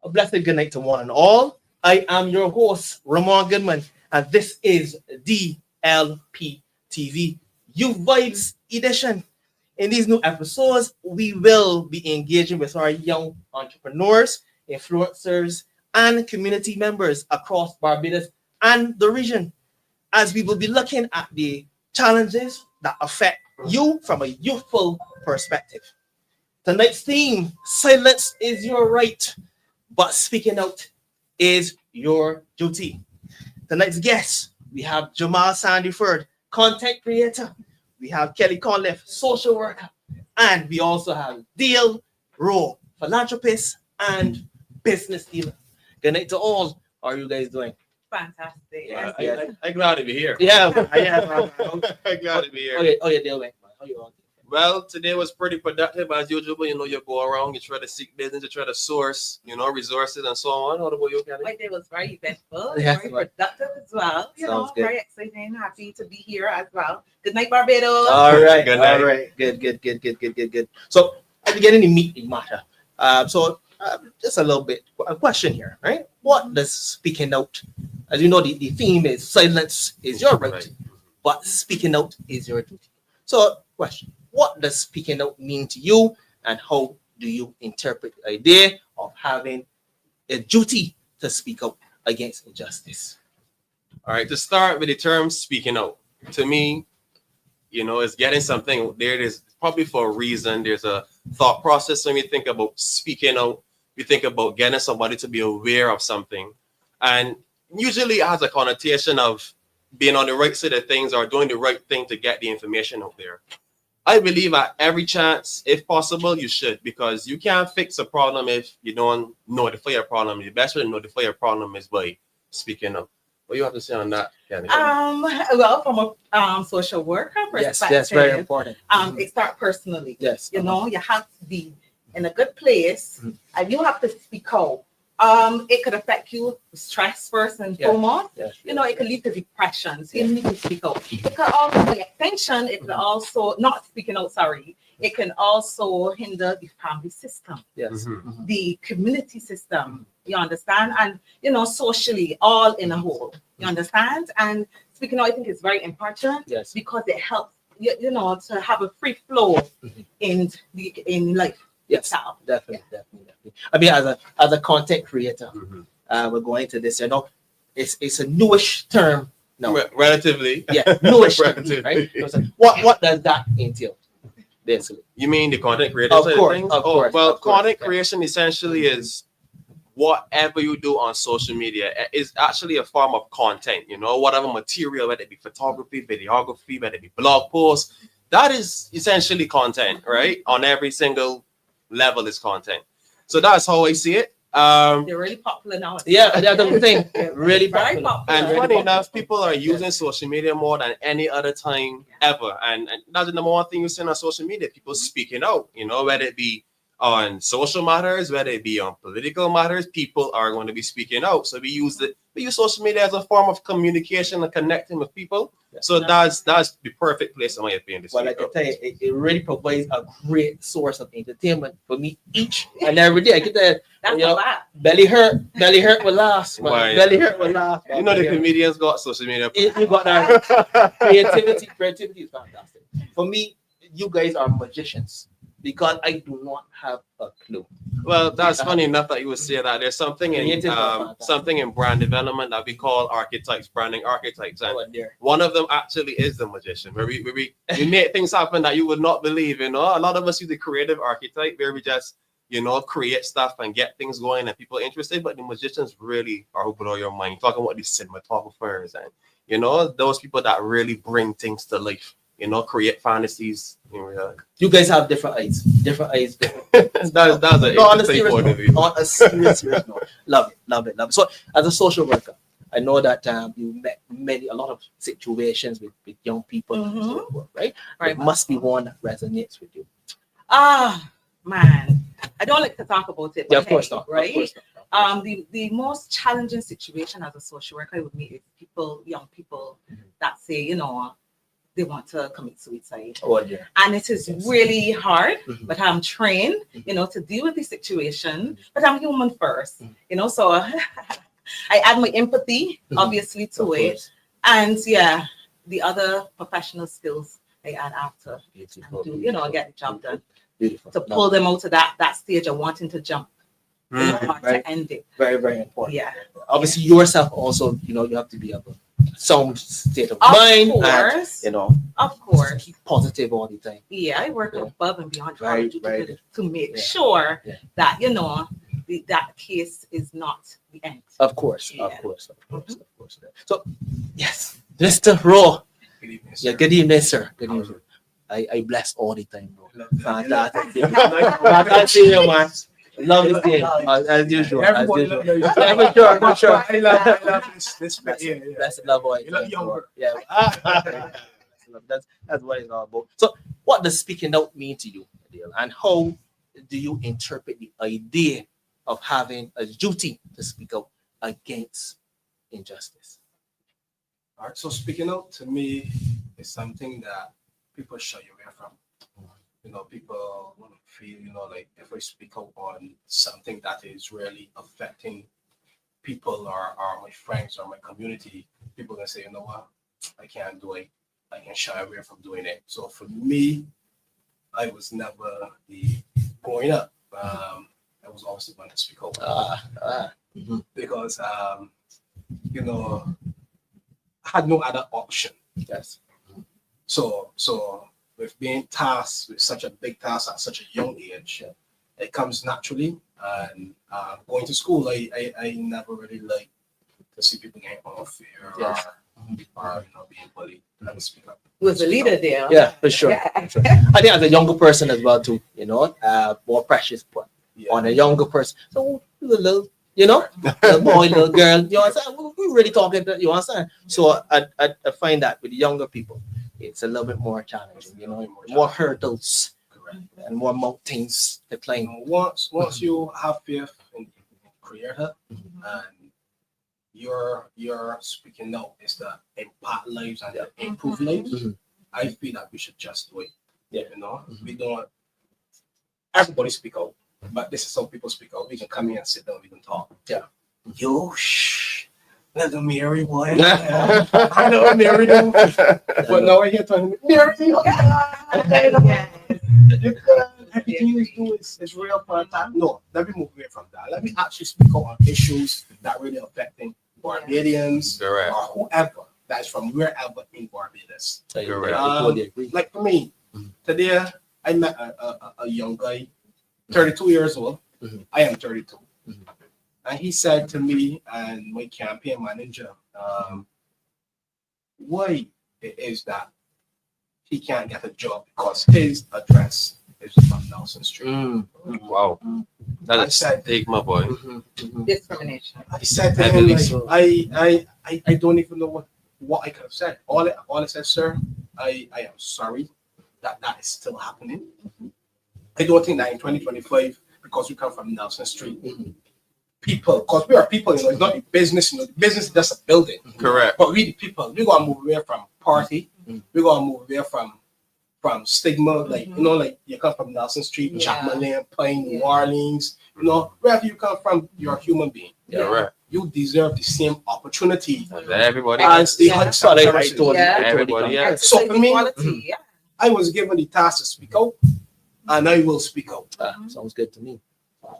A blessed good night to one and all. I am your host, Ramon Goodman, and this is Dlp TV, You Vibes Edition. In these new episodes, we will be engaging with our young entrepreneurs, influencers, and community members across Barbados and the region, as we will be looking at the challenges that affect you from a youthful perspective. Tonight's theme, silence is your right, but speaking out is your duty. Tonight's guests, we have Jamal Sandyford, content creator. We have Kelly Conliffe, social worker. And we also have Dale Rowe, philanthropist and business dealer. Good night to all. How are you guys doing? Fantastic. Yeah, I'm glad to be here. Yeah, I'm glad to be here. Okay, Dale, how you on? Well, today was pretty productive as usual. You know, you go around, you try to seek business, you try to source, resources and so on. How about you, Kelly? My day was very eventful, Yes, very right. productive as well. Sounds good. Very exciting. Happy to be here as well. Good night, Barbados. All right, Good night. all right, good. So, at the beginning, the meat matter. Just a little bit a question here, right? What does speaking out? As you know, the theme is silence is your right, but speaking out is your duty. So, question: what does speaking out mean to you, and how do you interpret the idea of having a duty to speak out against injustice? All right, to start with the term speaking out, to me, it's getting something out there. There's probably for a reason. There's a thought process when we think about speaking out. We think about getting somebody to be aware of something. And usually it has a connotation of being on the right side of things or doing the right thing to get the information out there. I believe at every chance, if possible, you should, because you can't fix a problem if you don't notify your problem. The best way to notify your problem is by speaking up. What do you have to say on that, Kelly? Well, from a social worker perspective, Yes, very important. It starts personally. Yes, You have to be in a good place, and you have to speak out. It could affect you, stress first and foremost. Yes, It could lead to depression. So you need to speak out. It could also, by extension, it could also, not speaking out, sorry, it can also hinder the family system, yes. the community system, you understand? And, socially, all in a whole, you understand? And speaking out, I think is very important because it helps, to have a free flow in life. Yes, itself. definitely. I mean, as a content creator, we're going to this. It's a newish term. No, Relatively. yeah, newish, Relatively. right? What does that entail? Basically, You mean the content creator Of side course, of things? of course, Well, of course, content yeah. creation essentially is whatever you do on social media is actually a form of content, whatever material, whether it be photography, videography, whether it be blog posts, that is essentially content, right? On every single level is content. So that's how I see it. They're really popular now. yeah, that's the thing. Really Very popular. popular. And Really funny popular. enough, people are using social media more than any other time ever. And that's the number one thing you see on social media, people speaking out, whether it be on social matters, whether it be on political matters, people are going to be speaking out. So we use social media as a form of communication and connecting with people. So that's the perfect place, in my opinion, to Well, speak like I out. tell you, it really provides a great source of entertainment for me each and every day. I get that, That's a fact. belly hurt will last. Man. Why? Belly hurt will last. You know the comedians got social media. You got that creativity. Creativity is fantastic. For me, you guys are magicians because I do not have a clue. Well, that's funny enough that you would say that. There's something in brand development that we call archetypes, branding archetypes, and one of them actually is the magician, where we make things happen that you would not believe. A lot of us use the creative archetype where we just create stuff and get things going and people are interested. But the magicians really are who blow your mind. Talking about these cinematographers and those people that really bring things to life. Create fantasies in reality. You guys have different eyes. That's a No, on a serious point of note. view. On a serious note. Love it. So, as a social worker, I know that you met a lot of situations with young people, and so forth, right? Right. It must be one that resonates with you. Man, I don't like to talk about it. Yeah, but of course hey, not. Right? Of course not. The most challenging situation as a social worker I would meet is young people that say, they want to commit suicide. Oh, yeah. And it is really hard, but I'm trained, to deal with the situation. But I'm human first, so I add my empathy, obviously, to it. And yeah, the other professional skills I add after. Beautiful. And do, get the job done. Beautiful. To pull them out of that stage of wanting to jump. To end it. Very, very important. Yeah. Obviously, yourself also, you have to be of some state of mind. Of course. And, of course. Keep positive all the time. Yeah, I work above and beyond to make sure that, that case is not the end. Of course. So, yes, Mr. Raw. Good evening, Yeah, good evening, sir. Good evening. I bless all the time, bro. Fantastic. Fantastic, man. Love this game, as usual. Everybody As usual. love you. Yeah, for sure. I love this. Blessed love, boy. You love younger. Yeah. That's what it's all about. So, what does speaking out mean to you, Adele? And how do you interpret the idea of having a duty to speak out against injustice? All right. So speaking out to me is something that people shy away from. People want to feel, like if I speak out on something that is really affecting people or my friends or my community, people can say, you know what, I can't do it. I can shy away from doing it. So for me, I was never growing up. I was always the one to speak out because I had no other option. Yes. So with being tasked with such a big task at such a young age, it comes naturally. And going to school, I never really liked to see people getting off or being bullied. I would speak up. Was a leader there. Yeah, for sure. Yeah. For sure. I think as a younger person as well too, more precious put on a younger person. So little, little boy, little girl, you understand? We're really talking to, you understand? So I find that with the younger people, it's a little bit more challenging, more hurdles. Correct. And more mountains to climb. Once you have faith in Creator and you're speaking out is to impact lives and to improve lives, I feel that we should just do it. Yeah. We don't. Everybody speak out, but this is how people speak out. We can come here and sit down. We can talk. Yeah. Yo, shh. Let them marry boy. I know marry them. But now I hear telling me, marry you. Everything you do is real for that. No, let me move away from that. Let me actually speak out on issues that really affecting Barbadians or whoever that's from wherever in Barbados. Like for me, today I met a young guy, 32 years old. I am 32. And he said to me and my campaign manager, why it is that he can't get a job because his address is from Nelson Street. Wow. That is stigma, boy. Discrimination. I said to him, I don't even know what I could have said. All I said, sir, I am sorry that is still happening. I don't think that in 2025, because we come from Nelson Street, people, because we are people, it's not the business, the business is just a building. Correct. But we the people, we're gonna move away from party, we're gonna move away from stigma, like you come from Nelson Street, Chapman Lane, Pine, New Orleans, wherever you come from, you're a human being. Right. You deserve the same opportunity everybody as the everybody else. So for me, I was given the task to speak out, and I will speak out. Sounds good to me.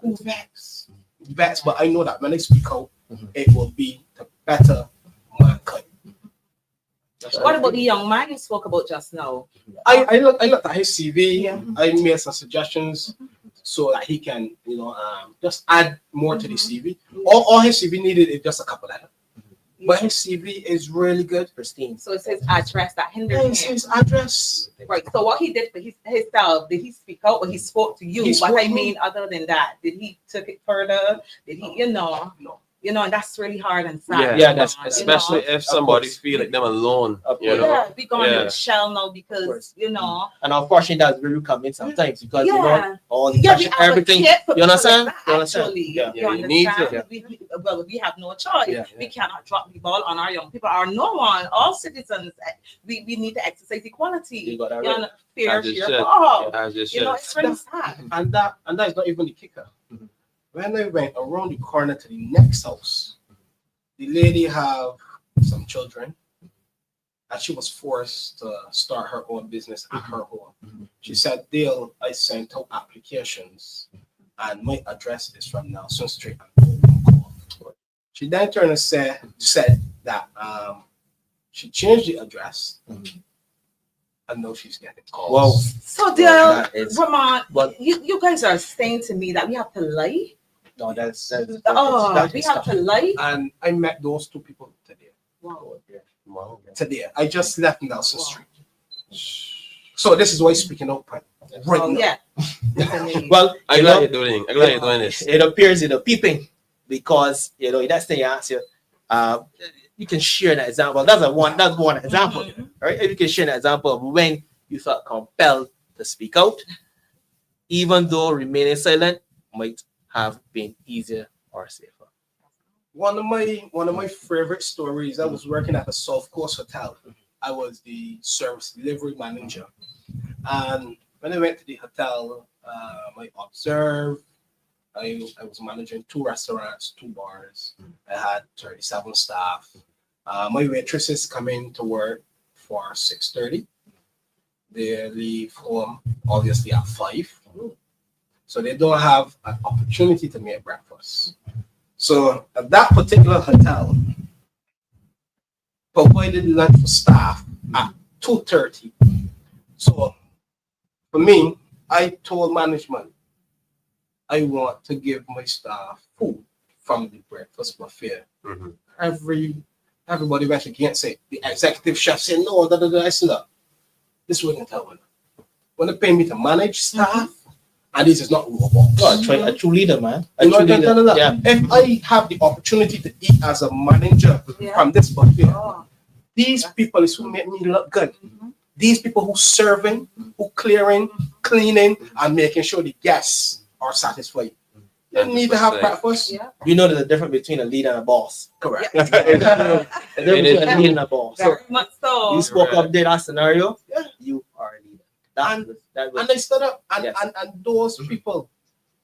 Who vex, but I know that when I speak out, it will be to better mankind. What about the young man you spoke about just now? I looked at his CV. I made some suggestions so that he can, just add more to the CV. All his CV needed is just a couple letters. But his CV is really good, pristine. So it's his address that hindered him. His address. Right. So what he did for himself, did he speak out or he spoke to you? What I mean, other than that, did he took it further? Did he, No. You know, and that's really hard and sad. Yeah, that's especially if somebody feel like them alone. You know? Yeah, we going in the shell now because you know. And unfortunately, that's where you come in sometimes because you know all the we everything. You understand? You understand? Actually, yeah. you understand? We have no choice. We cannot drop the ball on our young people or no one. All citizens, we need to exercise equality. You got that right. Fair share for all. You know, it's really sad. And that is not even the kicker. When I went around the corner to the next house, the lady have some children, and she was forced to start her own business at her home. She said, Dale, I sent out applications, and my address is from Nelson Street. She then turned and said that she changed the address, and now she's getting calls. Wow. So, Dale, Ramon, you guys are saying to me that we have to lie? No, that's we have to lie. And I met those two people today. Wow. Today, I just left Nelson Street. So this is why speaking out right now. Yeah. Well, I'm glad you're doing this. It appears peeping because that's the answer. You can share an example. That's one example, right? If you can share an example of when you felt compelled to speak out, even though remaining silent might have been easier or safer. One of my favorite stories. I was working at the South Coast Hotel. I was the service delivery manager, and when I went to the hotel, I observed. I was managing 2 restaurants, 2 bars. I had 37 staff. My waitresses come in to work for 6:30. They leave home obviously at 5. So they don't have an opportunity to make breakfast. So at that particular hotel, provided lunch for staff at 2:30. So for me, I told management, I want to give my staff food from the breakfast buffet. Everybody went against it. The executive chef said, no, I said, look, this wouldn't tell me. When they pay me to manage staff, and this is not robots. A true leader, man. Yeah. If I have the opportunity to eat as a manager from this buffet, these people is who make me look good. These people who serving, who clearing, cleaning, and making sure the guests are satisfied. You need to have breakfast. You know there's a difference between a leader and a boss. Correct. There's a difference between a leader and a boss. Very much so. You spoke up there that scenario. You are a leader. And they stood up, and those people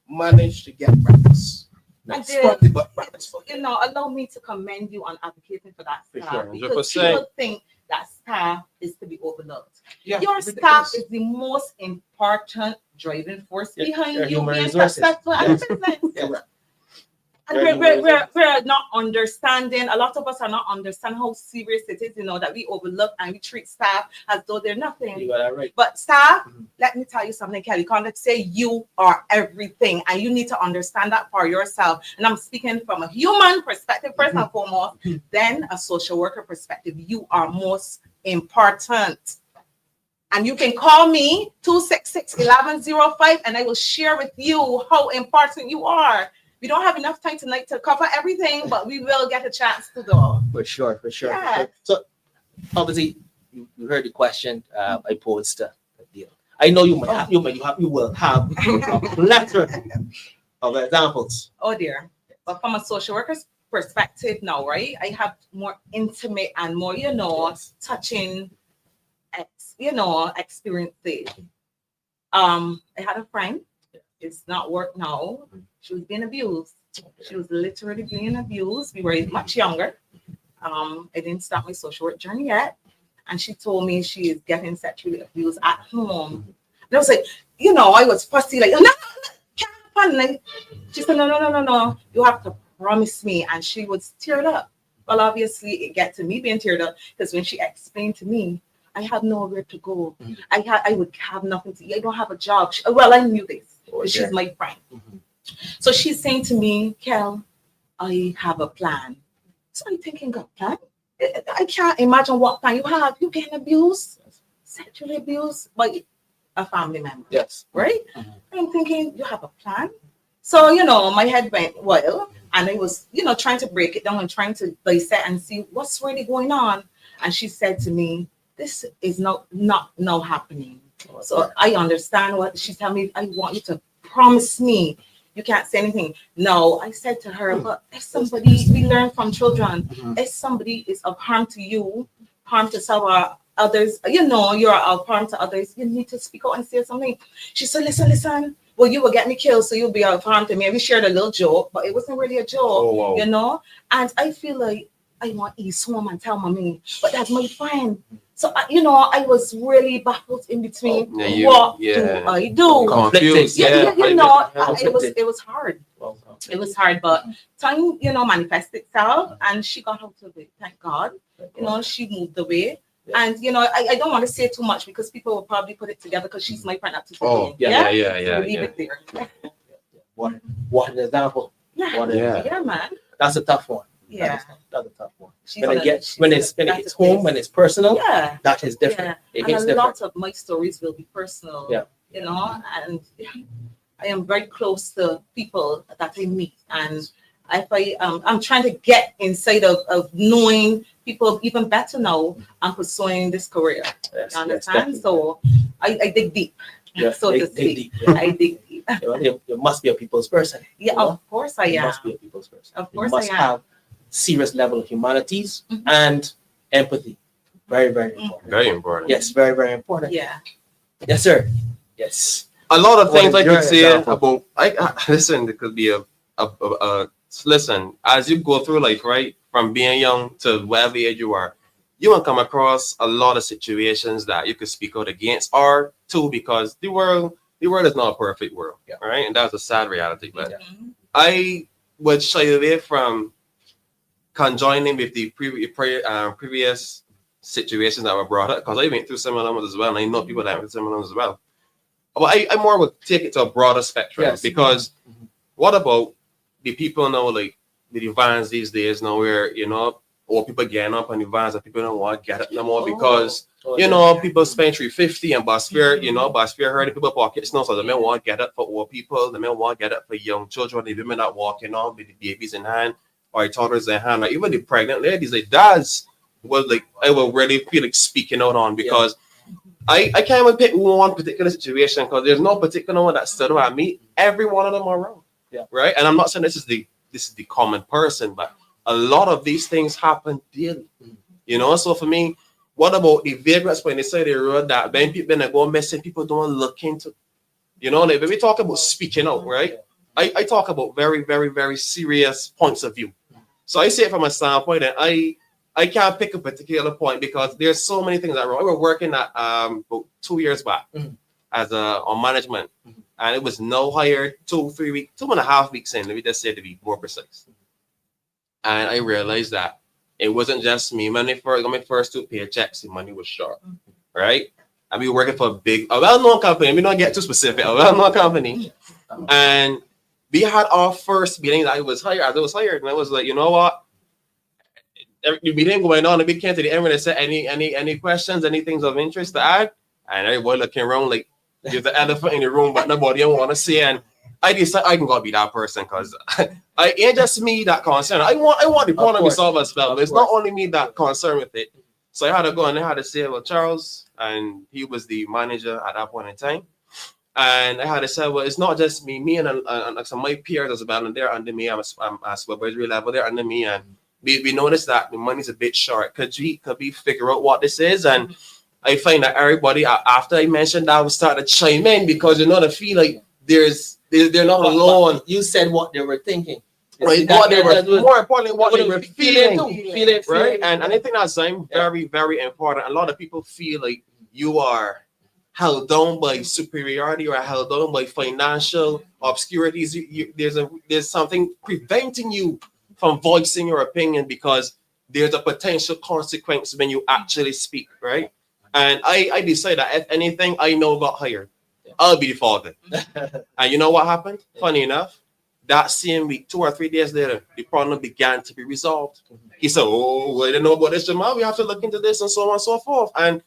managed to get breakfast. Allow me to commend you on advocating for that staff, because people think that staff is to be overlooked. Your staff is the most important driving force behind you being successful at business. And we're not understanding, a lot of us are not understanding how serious it is, that we overlook and we treat staff as though they're nothing. You got that right. But staff, let me tell you something, Kelly. You can't say you are everything, and you need to understand that for yourself. And I'm speaking from a human perspective, first and foremost, then a social worker perspective. You are most important. And you can call me 266-1105, and I will share with you how important you are. We don't have enough time tonight to cover everything, but we will get a chance to do. For sure. Yeah. So, obviously, you heard the question I posed to Dale. I know you will have a plethora of examples. Oh dear. But from a social worker's perspective now, right? I have more intimate and more, touching, experiences. I had a friend. It's not work now. She was being abused. She was literally being abused. We were much younger. I didn't start my social work journey yet. And she told me she is getting sexually abused at home. And I was like, I was fussy, like, no, can't happen. Like, she said, no. You have to promise me. And she was teared up. Well, obviously, it got to me being teared up because when she explained to me, I had nowhere to go. I would have nothing to eat. I don't have a job. I knew this. She's my friend. So she's saying to me, Kel, I have a plan. So I'm thinking, God, plan? I can't imagine what plan you have. You're being abused, sexually abused by a family member. Yes. Right? I'm thinking, you have a plan? So, my head went, and And I was, trying to break it down and trying to dissect and see what's really going on. And she said to me, this is not now happening. So I understand what she's telling me. I want you to promise me you can't say anything. No, I said to her, but if somebody, we learn from children, if somebody is of harm to you, harm to some others, you're of harm to others, you need to speak out and say something. She said, listen. Well, you will get me killed, so you'll be of harm to me. And we shared a little joke, but it wasn't really a joke, And I feel like I want to swim and tell mommy, but that's my friend. So, I was really baffled in between. What do I do? Confused. It was hard. It was hard, but time, manifested itself, and she got out of it. Thank God. She moved away. And I don't want to say too much because people will probably put it together because she's my friend up to today. Oh, yeah. Leave it there. What an example. Yeah, man. That's a tough one. Yeah. That's a tough one. When it gets home, when it's personal, that is different. Yeah. It hits and a different. lot of my stories will be personal. Yeah. And I am very close to people that I meet, and if I'm trying to get inside of knowing people even better now, I'm pursuing this career. Yes, you understand? So I dig deep. So to speak. I dig deep. You must be a people's person. Yeah, of course I am. You must be a people's person. Of course you must I am. have serious level of humanities and empathy. Very, very important. Very important. Yes, very, very important. Yeah. Yes, sir. Yes. A lot of things I could say example? about. Listen, there could be listen, as you go through life, right, from being young to whatever age you are, you will come across a lot of situations that you could speak out against, or two, because the world is not a perfect world, right? And that's a sad reality. But I would shy away from conjoining with the previous situations that were brought up, because I went through similar ones as well, and I know people that went through similar ones as well. But I more would take it to a broader spectrum, because what about the people now, like the vans these days now, where or people getting up on the vans and people don't want to get it no more because people spend $350 and bus fare, bus fare hurting people pockets now, so they may want to get it for old people, they may want to get it for young children, the women that walking on with the babies in hand or the toddlers in hand, or even the pregnant ladies. Like that's what I will really feel like speaking out on, because I can't even pick one particular situation, because there's no particular one that stood out at me. Every one of them are wrong. Yeah. Right. And I'm not saying this is the common person, but a lot of these things happen daily. So for me, what about the vagrants when they say the road that when people go missing, people don't look into, like when we talk about speaking out, right? I talk about very, very, very serious points of view. So I say it from a standpoint, and I can't pick a particular point because there's so many things that are wrong. I was working at about 2 years back as on management, and it was no higher 2.5 weeks in. Let me just say to be more precise. And I realized that it wasn't just me. When I got my first 2 paychecks, the money was short, right? And we were working for a well-known company. We don't get too specific. A well-known company, and we had our first meeting that I was hired. And I was like, you know what? The meeting going on, and we came to the end when they said any questions, anything of interest to add, and everybody looking around like there's the elephant in the room, but nobody want to see. And I decided I can go be that person, because I ain't just me that concerned. I want the problem to be solved as well, but it's not only me that concerned with it. So I had to go and I had to say, well, Charles, and he was the manager at that point in time. And I had to say, well, it's not just me and some of my peers as well, and they're under me. I'm at supervisory level, they're under me, and we noticed that the money's a bit short. Could we figure out what this is? And I find that everybody, after I mentioned that, would start to chime in, because they feel like they're not alone. You said what they were thinking. Right, more importantly, what they were feeling, right? And I think that's very, very important. A lot of people feel like you are held down by superiority or held down by financial obscurities. There's something preventing you from voicing your opinion, because there's a potential consequence when you actually speak, right? And I decided that if anything I know got hired, I'll be the father. And you know what happened? Funny enough, that same week, 2 or 3 days later, the problem began to be resolved. He said, oh, I didn't know about this, Jamal. We have to look into this, and so on and so forth. And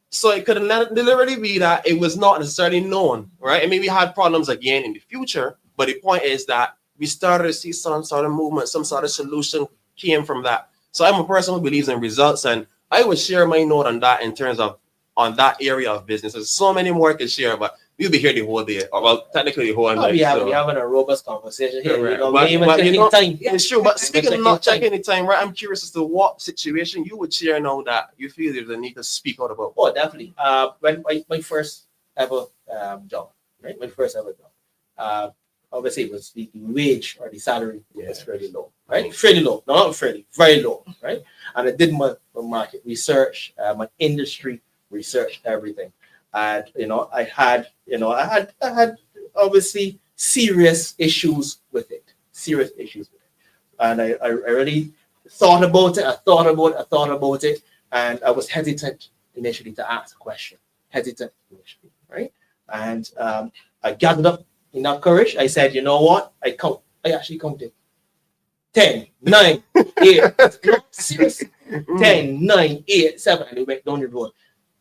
so it could literally be that it was not necessarily known, right? I mean, we had problems again in the future, but the point is that we started to see some sort of movement, some sort of solution came from that. So I'm a person who believes in results, and I would share my note on that in terms of on that area of business. There's so many more I can share, but we'll be here the whole day, or well, technically the whole night. We having a robust conversation here. Correct. You know, But, even you know, time. it's true. But speaking of not Checking checking the time, right? I'm curious as to what situation you would share now that you feel there's a need to speak out about. Oh, definitely. When my first ever job, right? My first ever job. Obviously, it was the wage or the salary was fairly low, right? Fairly low, no, not fairly, very low, right? And I did my market research, my industry research, everything, and I had obviously serious issues with it, and I really thought about it, and I was hesitant initially to ask a question, right? And I gathered up enough courage. I said, you know what? I actually counted 10, 9, 8. No, seriously. 10, 9, 8, 7. And we went down the road.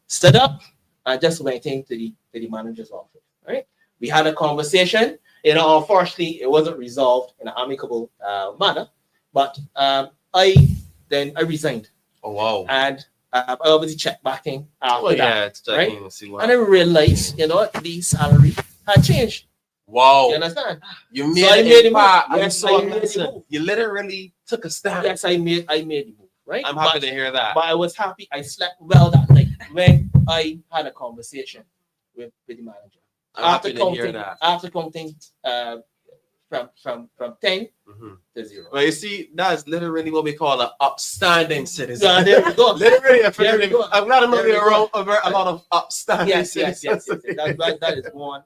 Stood up and just went into the manager's office. Right? We had a conversation. Unfortunately, it wasn't resolved in an amicable manner. But I resigned. Oh wow! And I obviously checked back in after that, right? And I realized, the salary had changed. Wow! You understand? You made it. You literally took a stand. Yes, I made the move. Right? I'm happy to hear that. But I was happy. I slept well that night when I had a conversation with the manager. After counting from 10 to 0. Well, you see, that's literally what we call an upstanding citizen. Yeah, there we go. Literally, I'm glad to know you're around a lot of upstanding citizens. Yes. That is one.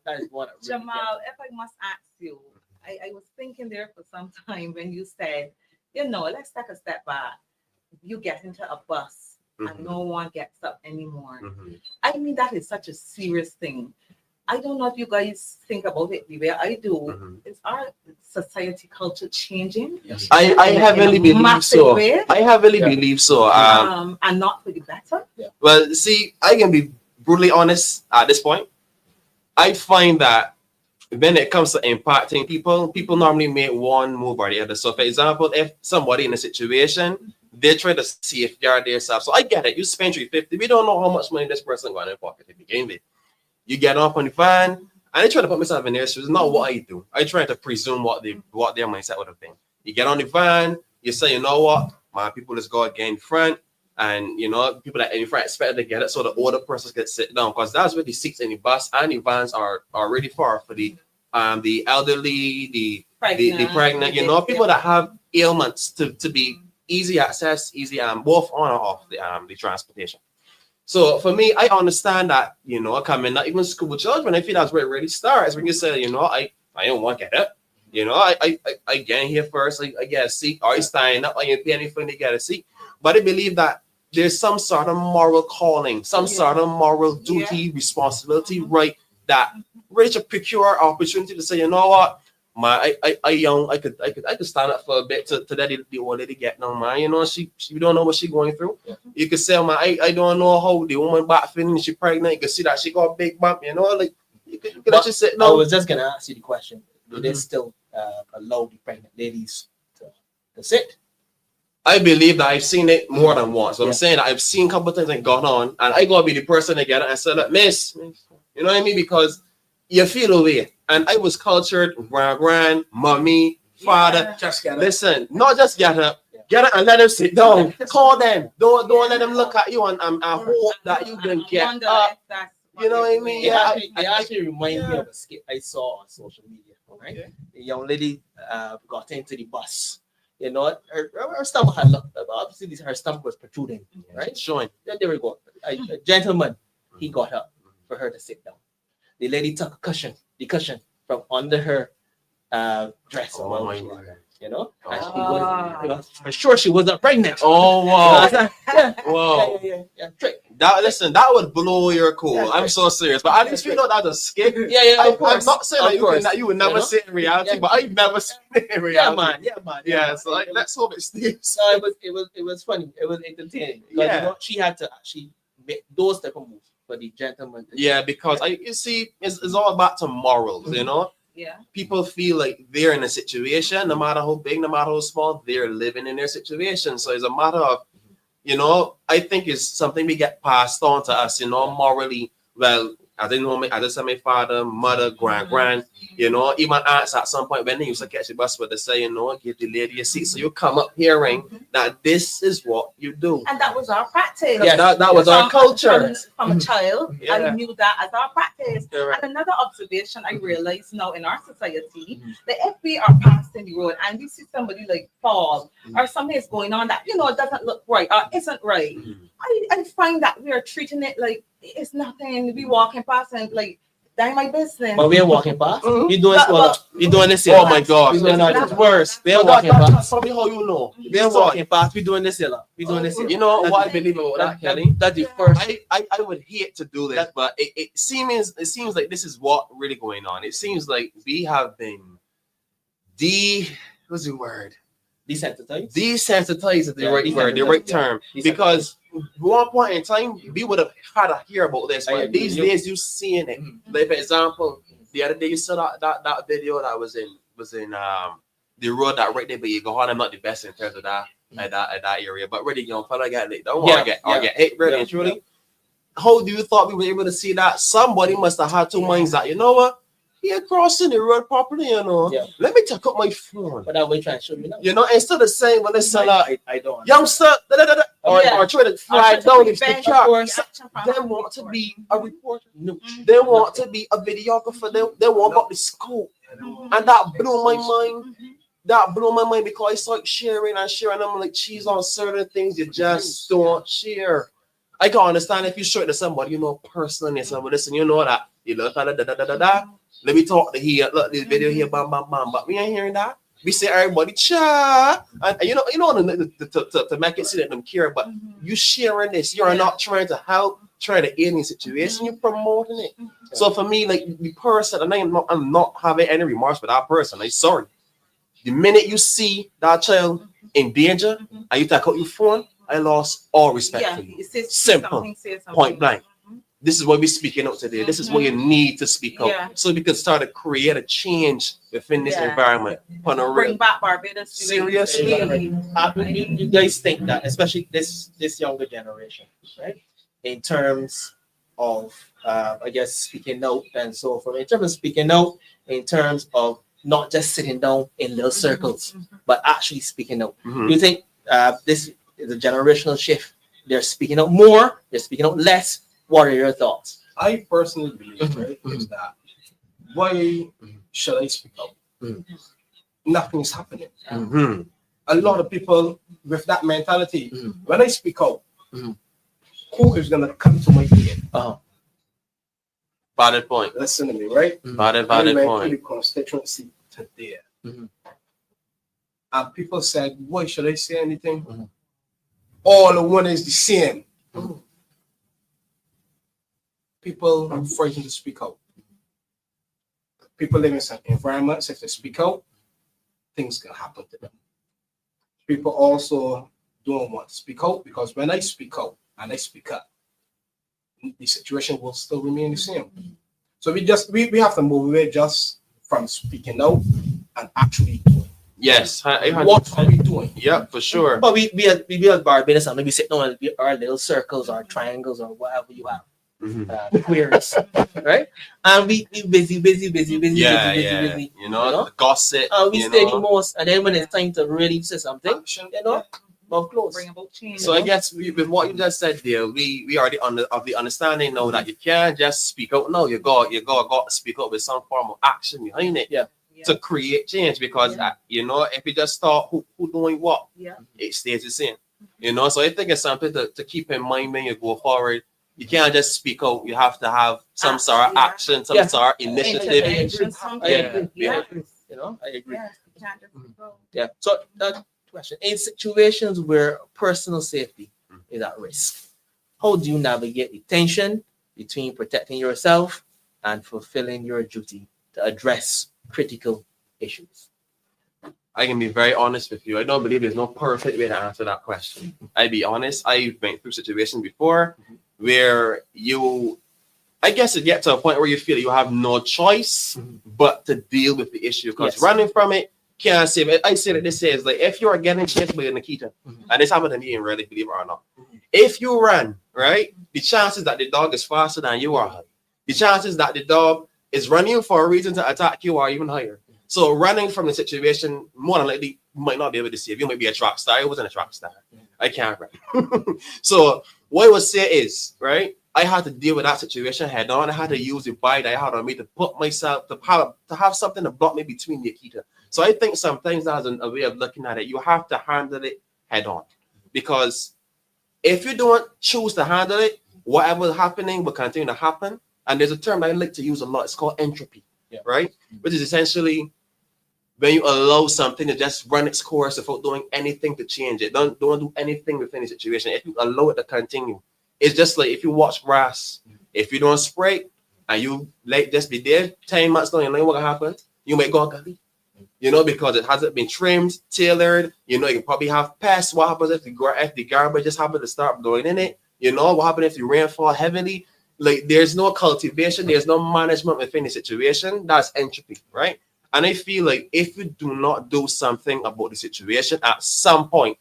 Jamal, if I must ask you, I was thinking there for some time when you said, let's take a step back. You get into a bus and no one gets up anymore. I mean, that is such a serious thing. I don't know if you guys think about it the way I do. Is our society culture changing? Yes. I heavily believe so. I heavily believe so. And not for the better. Yeah. Well, see, I can be brutally honest at this point. I find that when it comes to impacting people normally make one move or the other. So, for example, if somebody in a situation, they try to safeguard themselves. So I get it. You spend $350. We don't know how much money this person got in their pocket to begin with. You get off on the van, and I try to put myself in their shoes. It's not what I do. I try to presume what their mindset would have been. You get on the van, you say, you know what, my people, let's go again in front, and people that in front expect to get it, so the older persons get sit down, because that's where the seats in the bus and the vans are really far for the elderly, the pregnant, people that have ailments to be easy access, both on and off the transportation. So for me, I understand that, coming not even school children, I feel that's where it really starts. When you say, I don't want to get it. I get here first, I get a seat, or I stand up, I ain't pay anything to get a seat. But I believe that there's some sort of moral calling, some sort of moral duty, responsibility, right? That really to procure opportunity to say, you know what, I could stand up for a bit to let the old lady get now, man. She don't know what she's going through. You could say, man, I don't know how the woman back feeling, she pregnant. You can see that she got a big bump, you could just sit down. I was just gonna ask you the question. Do they still allow the pregnant ladies to sit? I believe that I've seen it more than once. So I'm saying that I've seen a couple of things that gone on, and I gotta be the person to get it and say, look, miss, you know what I mean? Because you feel away. And I was cultured, grand, mommy, father. Just get listen, not just get up, get up and let them sit down. Call them. Don't let them look at you and hope that you can get up. You know what I mean? Yeah, I actually remind me of a skit I saw on social media. Right? Okay. The young lady got into the bus. Her stomach had looked up. Obviously, her stomach was protruding, right? Showing. There we go. A gentleman, he got up for her to sit down. The lady took the cushion from under her dress. Oh my God. And she was for sure she wasn't pregnant. Oh wow. Wow. Yeah. Trick. That would blow your cool. Yeah, I'm so serious. But at least we know that's a skit. Yeah. I'm not saying that you would never see it in reality, but I've never seen it in reality. Yeah, man. Yeah, so let's hope it stays. So it was funny. It was entertaining. Because, she had to actually make those type of moves for the gentleman. Yeah, because you see, it's all about to morals, people feel like they're in a situation, no matter how big, no matter how small, they're living in their situation. So it's a matter of, I think it's something we get passed on to us, morally. Well, I didn't know I just said my father, mother, grand, even aunts at some point when they used to catch the bus with they say, give the lady a seat. So you come up hearing that this is what you do. And that was our practice. Yeah, that was our culture. From a child, I knew that as our practice. Correct. And another observation I realize now in our society, that if we are passing the road and we see somebody like fall or something is going on that, doesn't look right or isn't right, I find that we are treating it like it's nothing. We walking past and like, that's my business. But we are walking past. We doing we doing this. Oh my God, it's worse. We are walking that's past. probably how you know. We are walking past. We doing this. We doing this. You know what I believe about that, Kelly? That's the first. I would hate to do this, but it seems like this is what really going on. It seems like we have been what's the word? Desensitized. Desensitized is the right word, the right term. Because one point in time, we would have had to hear about this, but these days you seeing it. Like for example, the other day you saw that video that was in the road that right there, but you go on. I'm not the best in terms of that at that area, but really, fella get lit. Don't want to get hit, really and truly. How do you thought we were able to see that? Somebody must have had two minds that, he had crossing the road properly, Let me take up my phone. But that way trying to show you now. Instead of saying, well, listen, I don't. youngster, or try to fly down the car. They want to be a reporter. No. They want to be a videographer. They want about the scope. And that blew my mind. That blew my mind because I started sharing. I'm like, cheese on certain things you just don't share. I can understand if you show it to somebody, personally, somebody listen, that you look at da. Let me talk to here. Look, this video here, bam, bam, bam. But we ain't hearing that. We say everybody cha, and to make it so that them care. But you sharing this, you're not trying to help, trying to aid in the situation. You're promoting it. So for me, like the person, and I'm not having any remarks for that person. I'm sorry. The minute you see that child in danger and you take out your phone, I lost all respect for you. Simple, point blank. This is what we're speaking out today. This is what you need to speak out, so we can start to create a change within this environment. Bring back Barbados. Seriously, you guys think that, especially this younger generation, right? In terms of, I guess, speaking out and so forth. In terms of speaking out, in terms of not just sitting down in little circles, but actually speaking out. Do you think this is a generational shift? They're speaking out more. They're speaking out less. What are your thoughts? I personally believe, right, is that why should I speak out? Nothing is happening. A lot of people with that mentality, when I speak out, who is going to come to my aid? Valid point. Listen to me, right? Valid point. The constituency today. And people said, why should I say anything? All the one is the same. People are frightened to speak out. People live in some environments, if they speak out, things can happen to them. People also don't want to speak out because when I speak out and I speak up, the situation will still remain the same. So we have to move away just from speaking out and actually doing. Yes, what are we doing? Yeah, for sure. But we build Barbados and maybe sit down in our little circles or triangles or whatever you have. Queers, right? And we busy. The gossip. We stay the most, and then when it's time to really say something, of close. Bring about change. So I guess with what you just said there, we are of the understanding now that you can't just speak out. No, you got to speak out with some form of action behind it. To create change, because if you just start who doing what, it stays the same. So I think it's something to keep in mind when you go forward. You can't just speak out. You have to have some sort of action, some sort of initiative. I agree. So that question: in situations where personal safety is at risk, how do you navigate the tension between protecting yourself and fulfilling your duty to address critical issues? I can be very honest with you. I don't believe there's no perfect way to answer that question. I'll be honest. I've been through situations before where you I guess it gets to a point where you feel you have no choice but to deal with the issue, because running from it can't save it. I say that this is like, if you are getting chased by a Nikita, and this happened to me in really, believe it or not, if you run, right, the chances that the dog is faster than you are high. The chances that the dog is running for a reason to attack you are even higher. So running from the situation, more than likely, might not be able to save you. Might be a track star. I wasn't a track star. I can't run. So what I would say is, right, I had to deal with that situation head on. I had to use the bite I had on me to put myself, to have something to block me between the Akita. So I think sometimes that's a way of looking at it. You have to handle it head on. Because if you don't choose to handle it, whatever is happening will continue to happen. And there's a term I like to use a lot. It's called entropy, right? Which is essentially when you allow something to just run its course without doing anything to change it. Don't do anything within the situation. If you allow it to continue, it's just like if you watch grass. If you don't spray and you let just be there 10 months down, you know what happen? You might go gully. You know, because it hasn't been trimmed, tailored. You know, you can probably have pests. What happens if the garbage just happen to start blowing in it? You know, what happens if the rainfall heavily? Like, there's no cultivation, there's no management within the situation. That's entropy, right? And I feel like if you do not do something about the situation, at some point,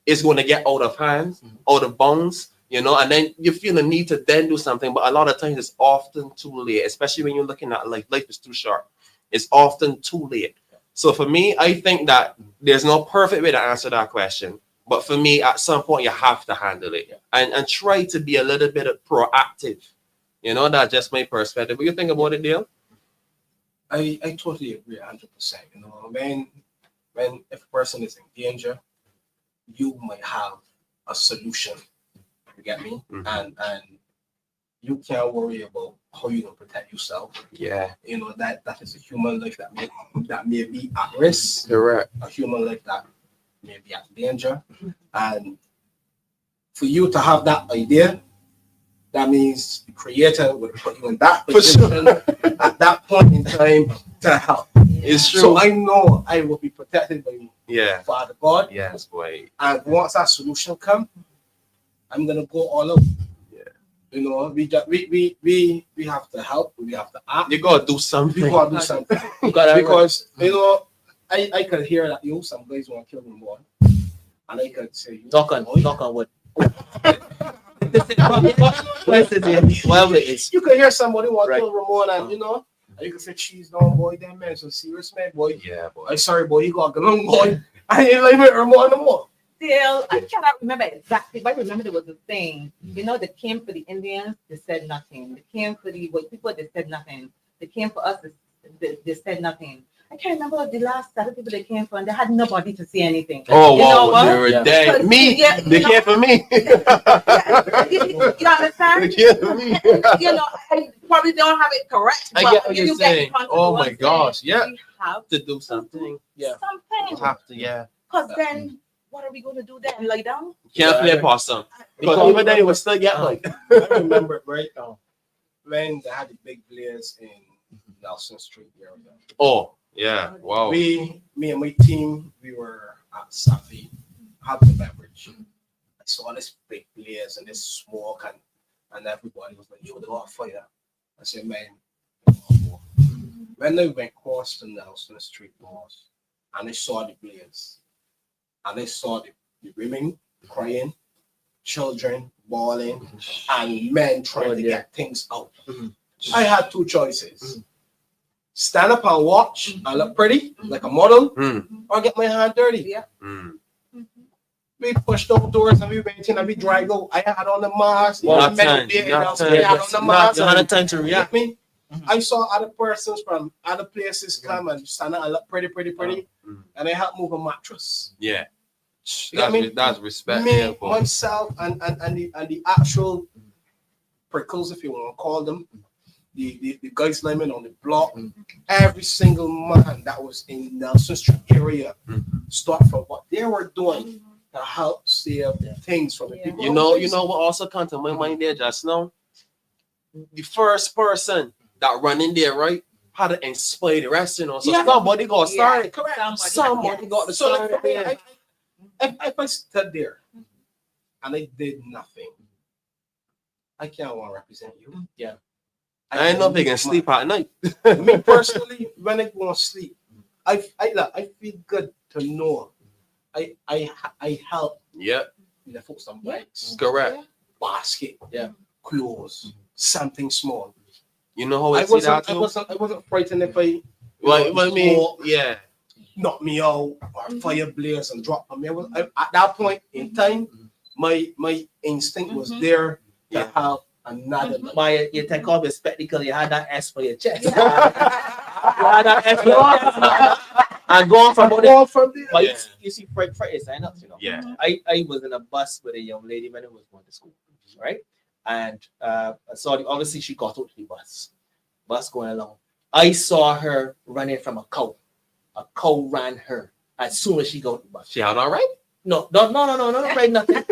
it's going to get out of hand, out of bounds, you know, and then you feel the need to then do something. But a lot of times it's often too late, especially when you're looking at life is too short. It's often too late. So for me, I think that there's no perfect way to answer that question. But for me, at some point, you have to handle it and try to be a little bit proactive. You know, that's just my perspective. What do you think about it, Dale? I totally agree 100%. You know, when if a person is in danger, you might have a solution. You get me? And you can't worry about how you gonna protect yourself. Yeah. You know, that is a human life that may be at risk. Correct. A human life that may be at danger. And for you to have that idea, that means the creator would put you in that position at that point in time to help. It's true. So I know I will be protected by Father God. Yes, boy. And once that solution comes, I'm gonna go all out. You know, we have to help. We have to act. You gotta do something. We gotta do something. Because you know, I could hear that some guys want to kill me more, and I could say, knock on wood. Well, it is. You could hear somebody want to kill Ramon, and you know, and you can say, "Cheese, no boy, that man, so serious man, boy." Yeah, boy. I'm sorry, boy, he got a gun, boy. I ain't like Ramon no more. Still, I cannot remember exactly, but I remember there was a thing. You know, they came for the Indians, they said nothing. They came for the white people, they said nothing. They came for us, they said nothing. I can't remember the last set of people they came for, and they had nobody to say anything. Oh, you know wow, what? they were dead. Me, they came for me. You understand? They came for me. You know, I probably don't have it correct. I but get what you you're get saying. the concept Oh of what my I'm gosh, saying. yeah. We have To do something. Yeah. You have to, Because then, what are we going to do then? Lie down? Can't play possum. Because even then, it was still get like. I remember it right now when they had the big blaze in Nelson Street area. Oh, yeah. Wow. Me and my team, we were at Safi having a beverage. I saw this big blaze and this smoke, and everybody was like, "Yo, they got fire." I said, "Man." When they went across the Nelson Street walls and they saw the blaze, and they saw the women crying, children bawling, and men trying to get things out. I had two choices. Stand up and watch and look pretty, like a model, or get my hand dirty. Yeah. We pushed those doors and we went in and we dragged out. I had on the mask. Well, I had on the mask. You had time to react. Me. I saw other persons from other places come and stand and look pretty, and they helped move a mattress. Yeah. That's respect. Me, myself, and the actual prickles, if you want to call them, the guys living on the block, every single man that was in Nelson Street area stopped for what they were doing to help save things from the people. You know what also comes to my mind there just now? The first person that run in there, right, had to inspire the rest, you know. So somebody got started. Correct. Somebody got the start. If I stood there and I did nothing, I can't want to represent you. Yeah. I ain't know if they can sleep at night. Me personally, when I go to sleep, I feel good to know I help. Yeah, The folks on bikes, correct. basket, clothes, something small. You know how I I see that wasn't too? I wasn't frightened if I Well, I mean, yeah. knock me out or fire blaze and drop on me. At that point in time, my instinct was there to help another. By you take off your spectacle, you had that S for your chest. You had that S for your chest. And going from there. But you see, Fred is sign up, you know. Yeah. I was in a bus with a young lady when I was going to school, right? And I saw obviously she got out to the bus going along. I saw her running from a cow. A cow ran her as soon as she got to the bus. She out all right? No, right, nothing.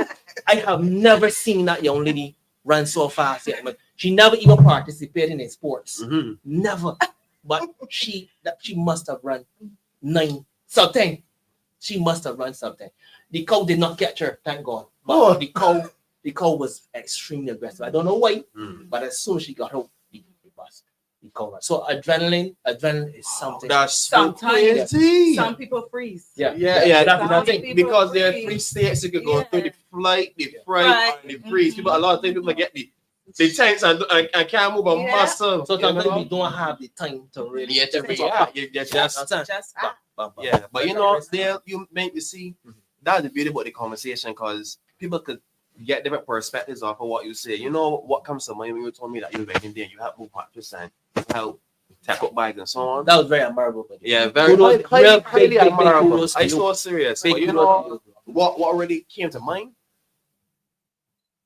I have never seen that young lady run so fast yet. But she never even participated in sports. Mm-hmm. Never. But she must have run something. She must have run something. The cow did not catch her, thank God. But the cow was extremely aggressive. I don't know why, but as soon as she got her, the bus. So adrenaline is something. That's sometimes crazy. some people freeze. Yeah. That's the thing people because there are freeze. 3 states you could go through: the flight, the fright, and the freeze. People, a lot of people get the tense and can't move a muscle. So sometimes we don't have the time to really react. You just but you know, there you make you see that's the beauty about the conversation because people could get different perspectives off of what you say. You know what comes to mind when you told me that you were in there, you help move practice and help take up bags and so on. That was very admirable. Yeah, very highly admirable. I so serious. But you know what already came to mind?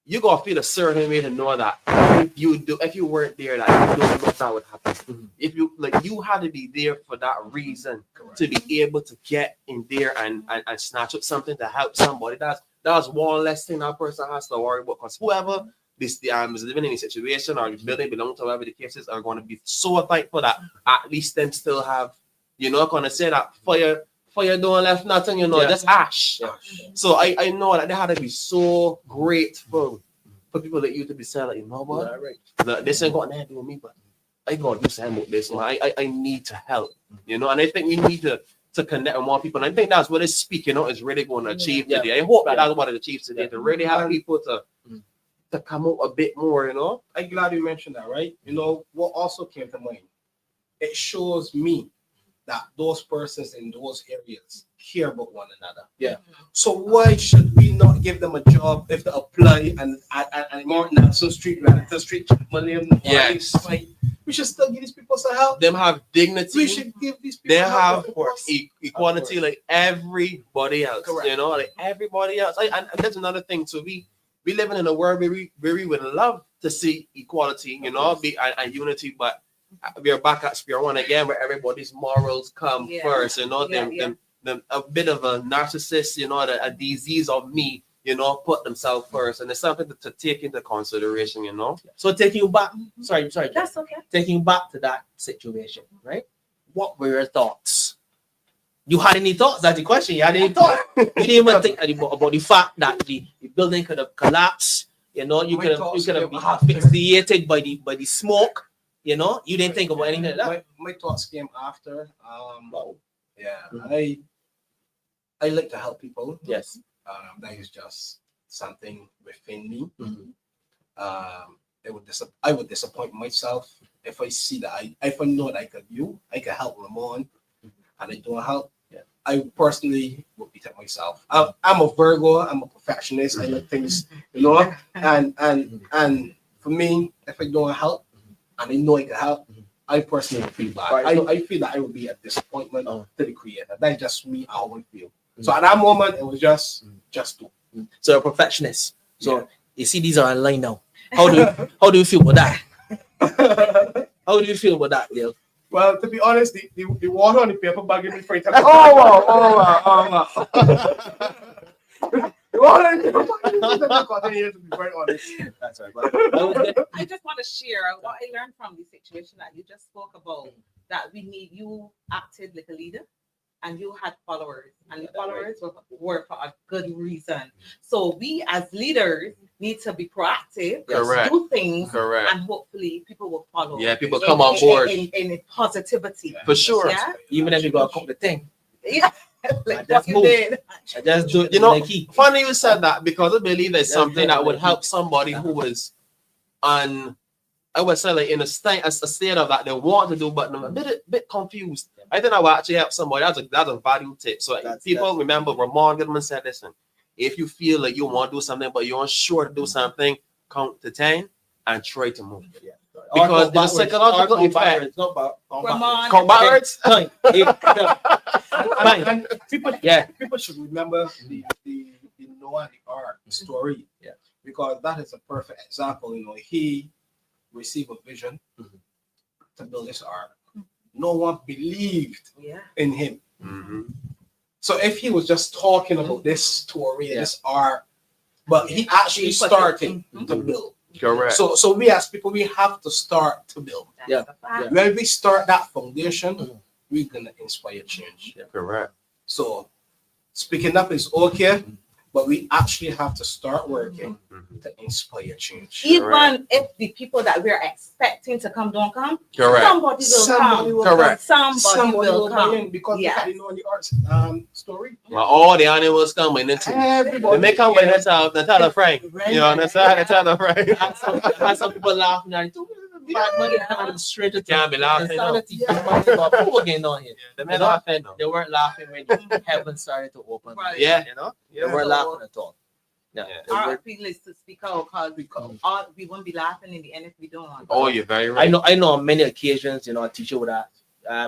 You gotta feel a certain way to know that if you weren't there, that you don't know that would happen. If you you had to be there for that reason to be able to get in there and snatch up something to help somebody. That's one less thing that person has to worry about because whoever is living in a situation or the building belongs to whoever the case is are going to be so thankful that at least them still have, gonna say that fire don't left nothing, just ash. So I know that they had to be so grateful for people like you to be saying like, you know what? Look, this ain't got nothing to do with me, but I got to do something with this. I need to help, and I think we need to connect with more people. And I think that's what this speaking is really going to achieve today. I hope that's what it achieves today, to really have people to come out a bit more, I'm glad you mentioned that, right? What also came to mind, it shows me that those persons in those areas care about one another. Yeah. So why should we not give them a job if they apply and more Nelson Street, Radisson Street, William? Yes. We should still give these people some help. Them have dignity. We should give these people. They have equality like everybody else. Correct. Like everybody else. And that's another thing. So we living in a world where we would love to see equality, and unity, but we are back at square one again, where everybody's morals come first. Them a bit of a narcissist, a disease of me, put themselves first, and it's something to take into consideration, So taking you back, sorry, That's okay. Taking you back to that situation, right? What were your thoughts? You had any thoughts? That's the question. You had any thoughts? You didn't even think about the fact that the building could have collapsed. You could have been asphyxiated by the smoke. You didn't think about anything like that. My thoughts came after. I like to help people. Yes. That is just something within me. I would disappoint myself if I see that if I know that I can help Ramon, and I don't help. I personally would beat up myself. I'm a Virgo. I'm a perfectionist. I like things, and for me, if I don't help, and I know I can help, I personally would feel bad. I feel that I would be a disappointment to the creator. That's just me, how I feel. So at that moment, it was just do. So a perfectionist. So you see, these are online now. How do you feel about that? How do you feel about that, Dale? Well, to be honest, the water on the paper bag gave me free time. Oh, The water on the paper bag continue to be very honest. That's right. I just want to share what I learned from the situation that you just spoke about. That you acted like a leader, and you had followers, and the followers were for a good reason. So we as leaders need to be proactive, Correct. do things, Correct. and hopefully people will follow. Yeah, people come on board. In positivity. For sure. Yeah. Even if you got a couple of things. Yeah. I Like just what you move. did. I just do it. You know, like he. funny you said that because I believe it's Yeah, something yeah, that would like help somebody who was on, I would say, like in a state of that they want to do, but they're a bit confused. I think I would actually help somebody. That's a value tip. So people remember Ramon Goodman said, listen, if you feel like you want to do something, but you're unsure to do something, count to 10 and try to move. Yeah. Because there's a psychological effect. It's not about Ramon. Come backwards. And people should remember the Noah the Ark story. Yeah. Because that is a perfect example. You know, he received a vision to build this ark. No one believed in him. Mm-hmm. So if he was just talking about this story, this ark, but he actually started to build. Correct. So we as people, we have to start to build. Yeah. When we start that foundation, we're gonna inspire change. Yeah. Correct. So speaking up is okay, but we actually have to start working to inspire change. Even if the people that we're expecting to come don't come, Correct. somebody will come. Correct. Somebody will buy come. in because we had the arts story. Well, all the animals come in into they may come by Natalia Frank. You understand? Natalia Frank. Had some people laughing at it. Bad money and straight to Can't be laughing. insanity. People getting on here. They may laughing. They weren't laughing when heaven started to open. Right. Yeah. You know? They weren't laughing at all. Yeah. Our appeal is to speak out because we won't be laughing in the end if we don't. Oh, you're very right. I know on many occasions, you know, a teacher would ask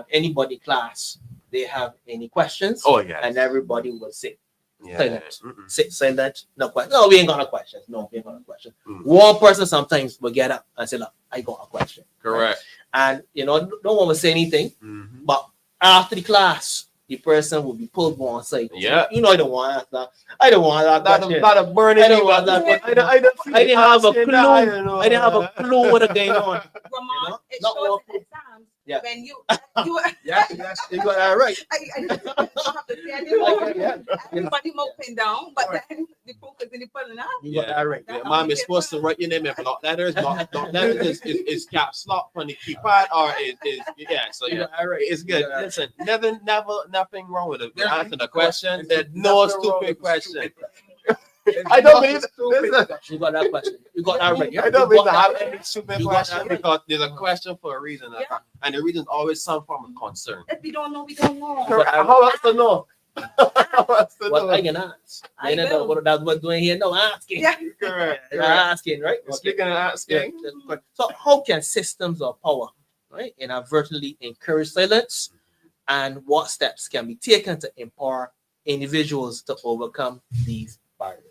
anybody in class, they have any questions. Oh, yeah. And everybody will sit Yeah. silent. Sit silent. No question. No, we ain't got no questions. No, we ain't got no question. One person sometimes will get up and say, look, I got a question. Correct. And, you know, no one will say anything. Mm-hmm. But after the class, the person will be pulled one side. Yeah. You know, I don't want that. I don't want that. Not a burning. I don't want that. I didn't have a clue. I didn't have a clue what is going on. Ramon, it Not shows one- in exams Yeah. when you Yes, You got that right. I don't have to say anymore. Everybody moping down, but then the proof is in the pudding, huh? You got that right. Yeah, Mom is supposed to write your name in block letters. Block letters is caps lock on the keypad or is yeah. So You yeah, got that right. it's good. You got that Listen, nothing wrong with it. There's Answer the question. there's There's no nothing wrong stupid with question. stupid. I don't believe listen, You got that question. You got that right. I don't believe You I got have that right. any stupid You got question that right. because there's a question for a reason, Yeah. and the reason is always some form of concern. If we don't know, we don't know. Correct. How else to know? How else to What I know? can ask. I I don't know will. what that's what doing here. No, asking. Yeah. Correct. You're Correct. asking, right? Okay. Speaking of asking, Yeah. So how can systems of power, right, inadvertently encourage silence, and what steps can be taken to empower individuals to overcome these barriers?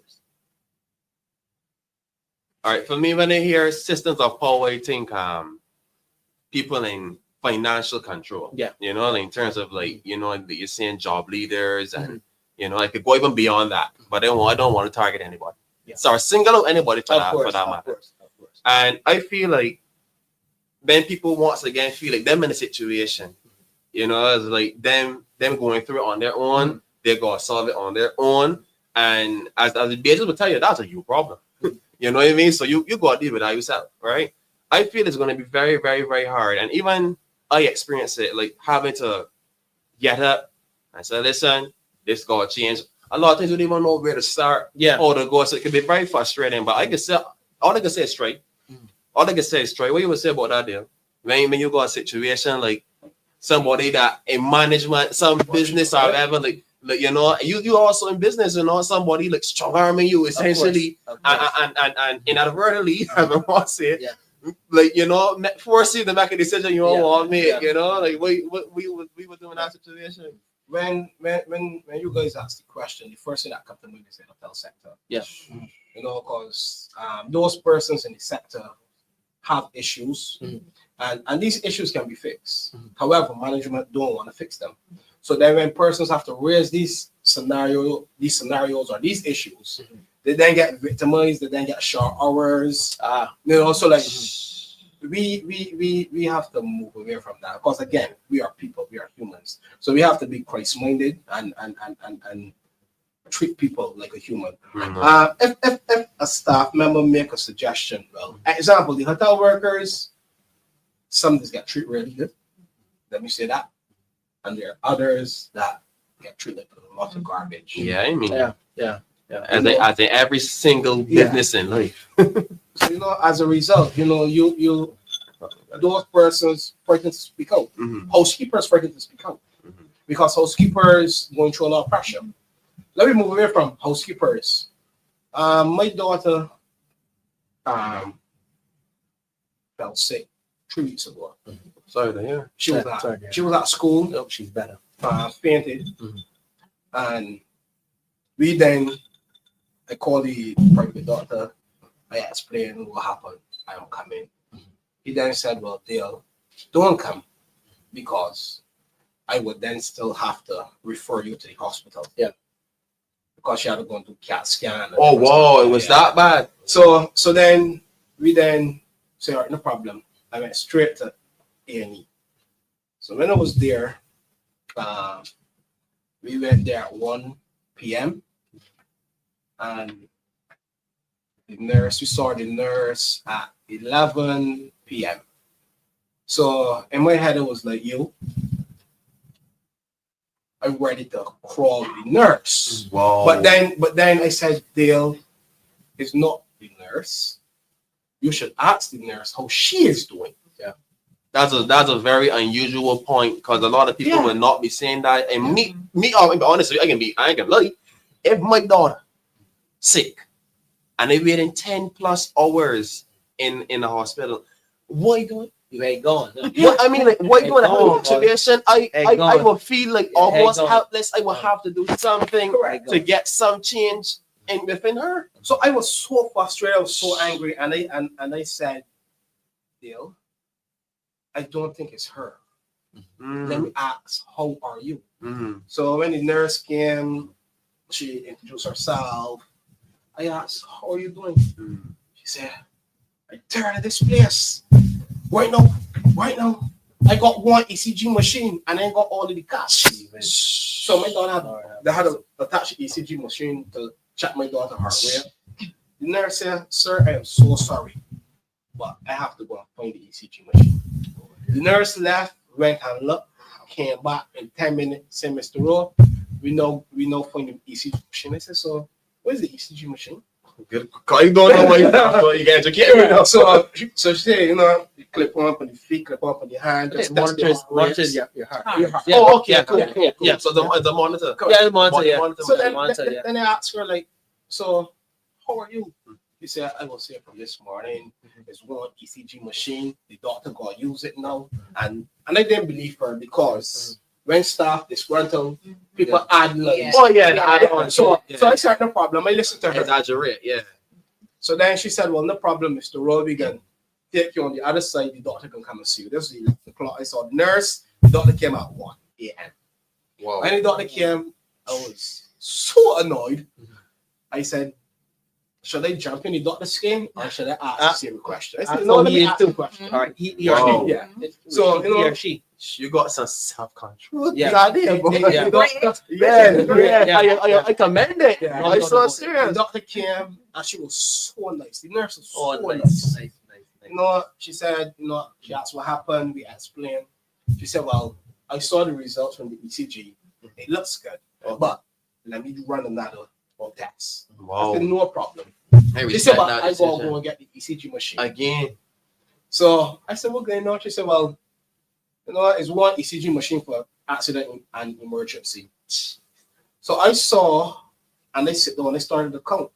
all right, for me, when I hear systems of power, I think people in financial control. Yeah. You know, like in terms of like, you know, you're seeing job leaders and you know, I could go even beyond that, but I don't want to target anybody. Yeah. So single out anybody for Of that course, matter. of course. And I feel like then people once again feel like them in a situation, you know, it's like them going through it on their own, they're gonna solve it on their own. And as the business will tell you, that's a you problem. You know what I mean? So you gotta deal with that yourself, right? I feel it's gonna be very, very, very hard. And even I experience it, like having to get up and say, listen, this gotta change. A lot of things we don't even know where to start Yeah. or to go. So it can be very frustrating. But I can say all I can say is straight. All I can say is straight. What you would say about that deal? When you got a situation like somebody that in management, some business or whatever, like you know, you also in business, you know, somebody like strong arming you essentially Of course. and inadvertently, I don't want to say it, Yeah. like you know, force you to make a decision you don't Yeah. want to make, Yeah. you know, like we were doing that situation. When you guys ask the question, the first thing that comes to mind is the hotel sector. Yeah. You know, because those persons in the sector have issues, and these issues can be fixed. However, management don't want to fix them. So then when persons have to raise these scenarios or these issues, they then get victimized, they then get short hours. You know, so like we have to move away from that because again, we are people, we are humans. So we have to be Christ-minded and treat people like a human. Mhm. If a staff member make a suggestion, well, example, the hotel workers, some just get treated really good. Let me say that. And there are others that get treated like a lot of garbage. Yeah, I mean, Yeah. as in every single business in life. So as a result, you those persons frightened to speak out. Mhm. Housekeepers frightened to speak out because housekeepers going through a lot of pressure. Let me move away from housekeepers. My daughter fell sick 3 weeks ago. Sorry to hear. She was at school. Nope, she's better. Fainted, Mhm. and I called the private doctor. I explained what happened. I am coming. He then said, "Well, Dale, don't come because I would then still have to refer you to the hospital." Yeah. Because she had to go into CAT scan. Oh wow, it was that bad. So then we said, "All right, no problem." I went straight to A&E. So when I was there, we went there at 1 p.m. and we saw the nurse at 11 p.m. So in my head, it was like, I'm ready to crawl the nurse. Wow. But then I said, Dale, it's not the nurse. You should ask the nurse how she is doing. That's a very unusual point because a lot of people will not be saying that. And me, I'll be honest with you, I ain't gonna lie. If my daughter sick and they waiting 10 plus hours in the hospital, what you doing? You ain't going. What I mean, like, what you doing in Gone, that situation? I will feel like Yeah, almost gone. helpless. I will have to do something to get some change within her. So I was so frustrated, I was so angry, and I said, Dale, I don't think it's her. Let me ask, how are you? Mm-hmm. So when the nurse came, she introduced herself. I asked, how are you doing? She said, I'm tired of this place. Right now, I got one ECG machine and I got all of the cash. So my daughter had to attach the ECG machine to check my daughter's heart rate. The nurse said, sir, I am so sorry, but I have to go and find the ECG machine. The nurse left, went and looked, came back in 10 minutes, said, Mr. Rowe, we know find the ECG machine. I said, so where's the ECG machine? Good. You don't know what you get educated right now. So she said, you clip on the feet, clip on the hand, just monitors your heart. Yeah. Oh, okay, cool. Yeah. So the monitor. Yeah, the monitor, yeah. So Monitor, then I asked her, like, so how are you? She said, I was here from this morning. It's one ECG machine. The doctor got to use it now. And I didn't believe her because when staff disgruntled, people add lines. Oh, yeah, add on. So I said, no problem. I listened to her. Exaggerate, yeah. So then she said, well, no problem, Mr. Rowe, we can take you on the other side. The doctor can come and see you. This is the clock. I saw the nurse. The doctor came at 1 a.m. Wow. When the doctor came, I was so annoyed. I said, should I jump in the doctor's skin or should I ask the same question? I said, no, let me ask the question. All right, he Wow. or she. Yeah. So, he or she. You got some self-control. Yeah. Goddamn, boy. Yeah. I commend it. Yeah. I'm so The serious. doctor came and she was so nice. The nurse was so Nice. nice. She said, she asked what happened. We explained. She said, well, I saw the results from the ECG. It looks good, but let me run another test. Wow. I said, no problem. I She said, respect well, that I decision. gotta go and get the ECG machine. Again. So I said, what's going on? She said, well, it's one ECG machine for accident and emergency. So I saw, and they sit down, they started to count.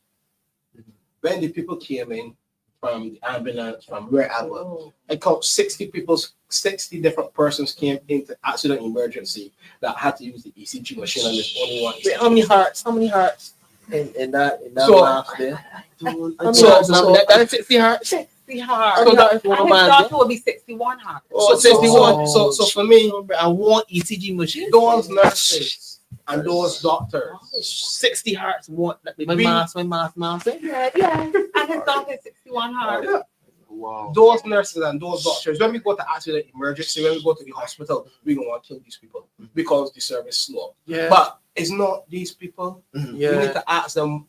When the people came in from the ambulance, from wherever, I count 60 different persons came into accident emergency that had to use the ECG machine, and there's only one. Wait, how many hearts in that So- mask there? That's 60 hearts. 60 hearts. So that is one And of his mine. daughter will be 61 hearts. So 61. So for me, I want ECG machine. those nurses and those doctors, 60 hearts want my We- mask. Yeah. And his daughter is 61 hearts. Wow. Those nurses and those doctors, when we go to accident emergency, when we go to the hospital, we don't want to kill these people because the service is slow. Yeah. But it's not these people. Yeah. We need to ask them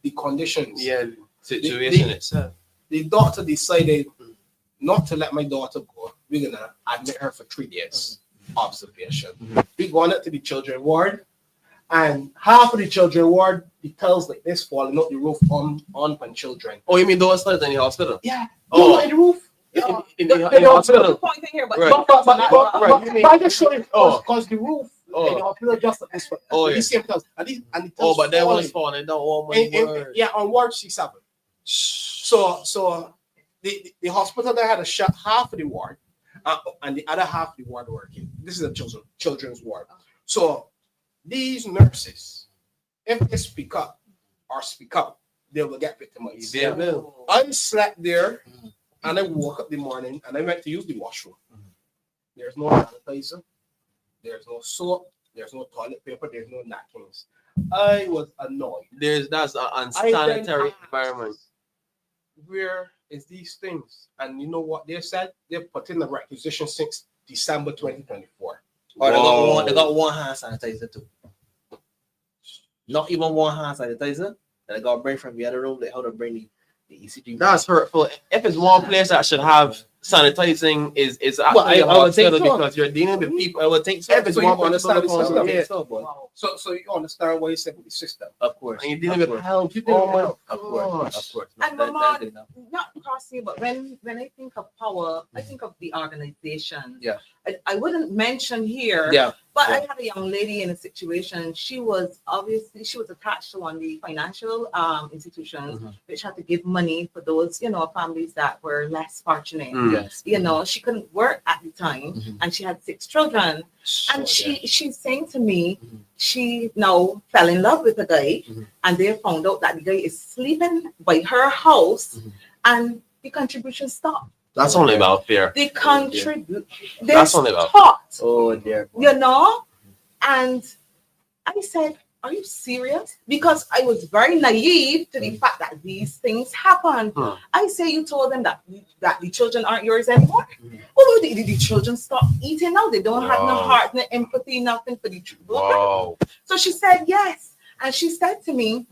the conditions. Yeah. Situation itself. The doctor decided not to let my daughter go. We're gonna admit her for 3 days observation. We gone up to the children ward, and half of the children ward, the tiles like this falling out the roof on children. Oh, you mean those tiles in the hospital? Yeah. Oh. In the roof. In the hospital. Pointing here, but Right. But I just showing because the roof in the hospital just like this one. Oh, yeah. The same tiles. And the tiles Oh, but that falling. was falling down. Oh my word. Yeah, on ward C7. So the hospital there had to shut half of the ward, and the other half of the ward working. This is a children's ward. So these nurses, if they speak up, they will get victimized. They will. I slept there, and I woke up the morning, and I went to use the washroom. There's no sanitizer, there's no soap, there's no toilet paper, there's no napkins. I was annoyed. That's an unsanitary environment. Where is these things? And you know what they said? They put in the requisition since December 2024. Or they got one hand sanitizer too. Not even one hand sanitizer. And they got to bring from the other room. They how to bring the ECG. That's hurtful. If it's one place that should have sanitizing, is actually I would think so. because you're dealing with people. I would think so. If it's So you one understand person, the system? yeah. So you understand what he said with the system. Of course. And you're dealing with health. Of course. And Mama, not crossing, but when I think of power, I think of the organization. Yeah. I wouldn't mention here. Yeah. But I had a young lady in a situation. She was attached to one of the financial institutions, which had to give money for those, families that were less fortunate. Yes. She couldn't work at the time, and she had 6 children. And she's saying to me, she now fell in love with a guy, and they found out that the guy is sleeping by her house, and the contribution stopped. That's only about fair. They contribute. That's only about. Oh dear. And I said, "Are you serious?" Because I was very naive to the fact that these things happen. I say, "You told them that the children aren't yours anymore." Oh, the children stop eating now. They don't have no heart, no empathy, nothing for the children. Wow. So she said yes, and she said to me,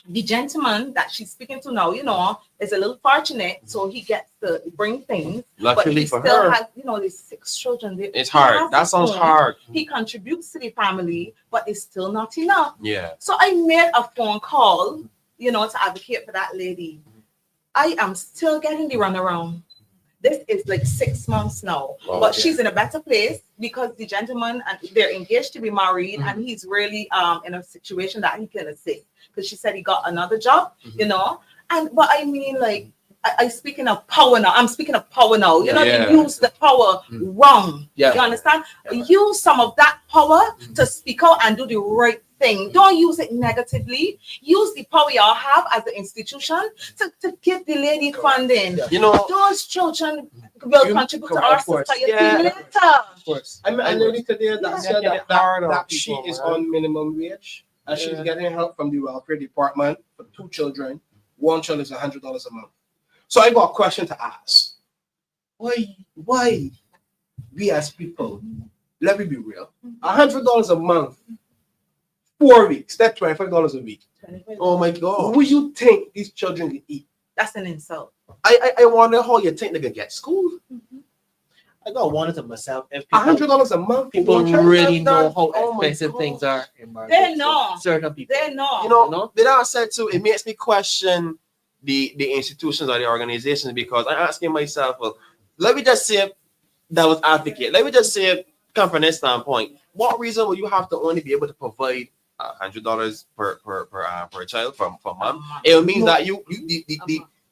the gentleman that she's speaking to now, is a little fortunate, so he gets to bring things. Luckily but he for still her, has, these 6 children. it's hard. That sounds hard. He contributes to the family, but it's still not enough. Yeah. So I made a phone call, to advocate for that lady. I am still getting the runaround. This is like 6 months now, but she's in a better place because the gentleman, and they're engaged to be married, and he's really in a situation that he can assist. Because she said he got another job, but I mean, like, I speaking of power now. I'm speaking of power now. They use the power wrong. Yeah. You understand? Use some of that power to speak out and do the right thing. Don't use it negatively. Use the power you have as an institution to give the lady funding. Those children will contribute to our society later. Of course. I met a lady today that said that she is on minimum wage. And she's getting help from the welfare department for 2 children. One child is $100 a month. So I got a question to ask. Why we as people, let me be real, $100 a month, 4 weeks, that's $25 a week. Oh my God. What do you think these children can eat? That's an insult. I wonder how you think they can get school. I got one to myself. If $100 a month, people really know how expensive things are in market. They know. Certain people. They know. That I said too, it makes me question the institutions or the organizations, because I'm asking myself, well, let me just say that was advocate. Let me just say, come from this standpoint, what reason will you have to only be able to provide $100 per child for month? It means that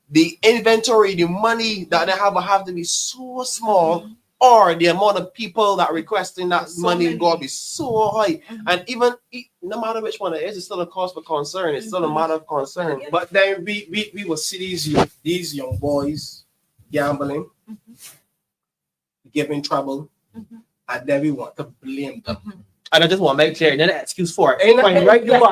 the inventory, the money that they have to be so small, or the amount of people that requesting that money is going to be so high. And even no matter which one it is, it's still a cause for concern. It's still a matter of concern. But then we will see these young boys gambling, giving trouble, and then we want to blame them. And I just want to make clear, no excuse for it. Ain't fine, right? No.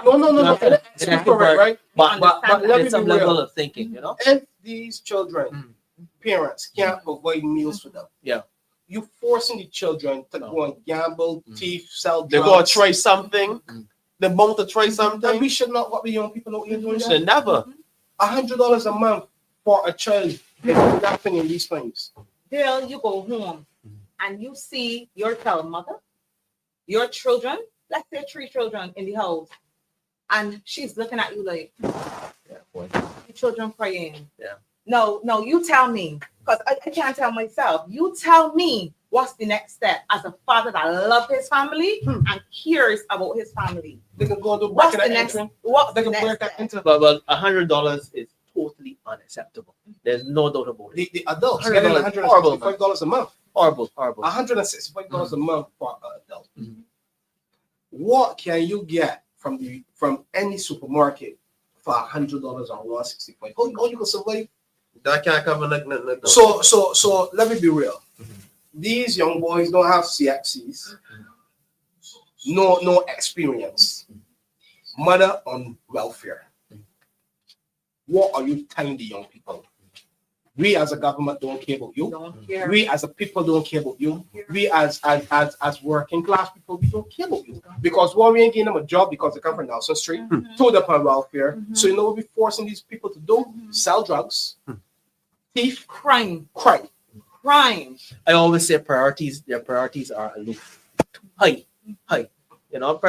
Excuse for it, right? But let me there's some be real. level of thinking, If these children parents can't provide meals for them. Yeah. You forcing the children to go and gamble, thief, sell drugs. They're going to try something. They're bound to try And something. we should not what the young people out here doing. Should never. $100 a month for a child is nothing in these times. Girl, you go home and you see your child mother, your children, let's say 3 children in the house, and she's looking at you like, your children crying. Yeah. No, you tell me, because I can't tell myself. You tell me what's the next step as a father that loves his family and cares about his family. They can go to What's the next? What's They the can break next that step? into But $100 is totally unacceptable. There's no doubt about it. the adults $100 getting horrible, $165 a month. Horrible. $165 a month for an adult. What can you get from any supermarket for $100 or $165? How you can survive? That can't cover nothing. So let me be real. These young boys don't have CXCs, no experience. Mother on welfare. What are you telling the young people? We as a government don't care about you. Don't care. We as a people don't care about you. We as working class people, we don't care about you. Because one, we ain't giving them a job because they come from Nelson Street, told up on welfare. So you know what we're forcing these people to do? Sell drugs, thief, Crime. I always say their priorities are aloof. High. You know,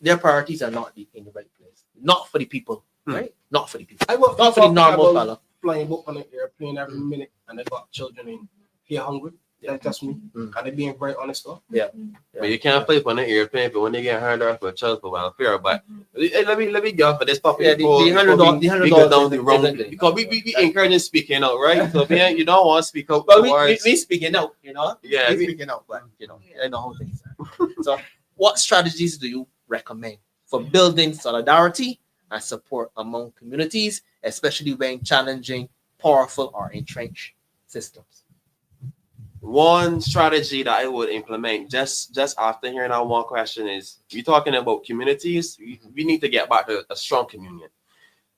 their priorities are not in the right place. Not for the people, right? Not for the people. I work Not for the normal fella. flying book on an airplane every minute, and they got children in here hungry. That's just me. And they being very honest though. But you can't play on the airplane, but when they get $100 for a child for welfare. But let me go for this topic. Yeah, the $100 we go down the is wrong a- because we encouraging speaking out, right? So you don't want to speak out. But towards- we speaking out, you know. Yeah, we speaking out, but I know how things are. So, what strategies do you recommend for building solidarity and support among communities, especially when challenging powerful or entrenched systems? One strategy that I would implement just after hearing that one question is, we're talking about communities. We need to get back to a strong communion.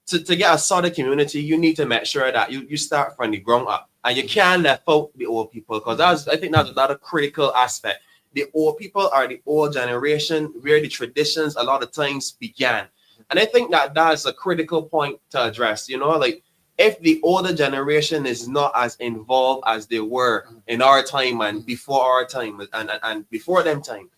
To get a solid community, you need to make sure that you start from the ground up, and you can't let out the old people, because I think that's another critical aspect. The old people are the old generation where the traditions a lot of times began, and I think that's a critical point to address. You know, like, if the older generation is not as involved as they were in our time and before our time and before them time,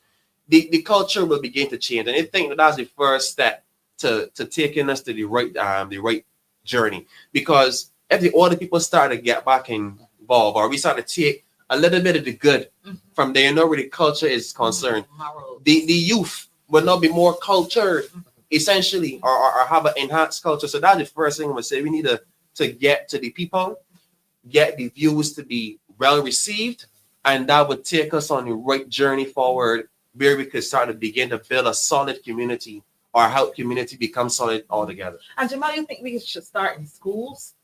the culture will begin to change. And I think that's the first step to taking us to the right journey. Because if the older people start to get back involved, or we start to take a little bit of the good from there, you know, where the culture is concerned, the youth will not be more cultured, essentially, or have an enhanced culture. So that's the first thing I would say. We need to get to the people, get the views to be well received, and that would take us on the right journey forward, where we could start to begin to build a solid community, or help community become solid altogether. And Jamal, you think we should start in schools?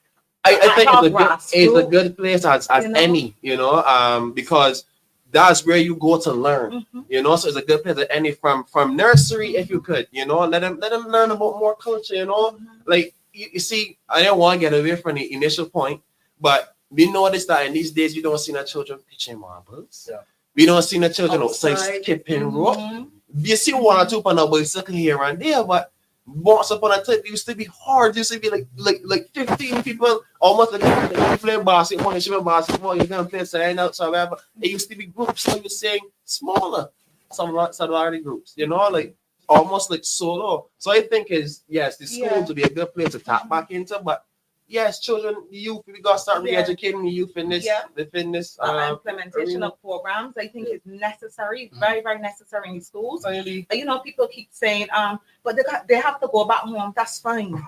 I think it's a grassroots, good place as any, because that's where you go to learn, so it's a good place at any, from nursery, if you could, let them learn about more culture, like, you see, I don't want to get away from the initial point, but we noticed that in these days, you don't see the children pitching marbles. Yeah. We don't see the children outside skipping rope. You see one or two on a bicycle here and there, but once upon a time, it used to be hard. It used to be like 15 people, almost like you play basketball, you can play sign out, so whatever. It used to be groups, so you're saying smaller, solidarity groups, like almost like solo. So I think the school to be a good place to tap back into, but yes, children, the youth, we got to start re-educating the youth in this, implementation of programs, I think, is necessary, very, very necessary in schools. People keep saying, but they have to go back home. That's fine.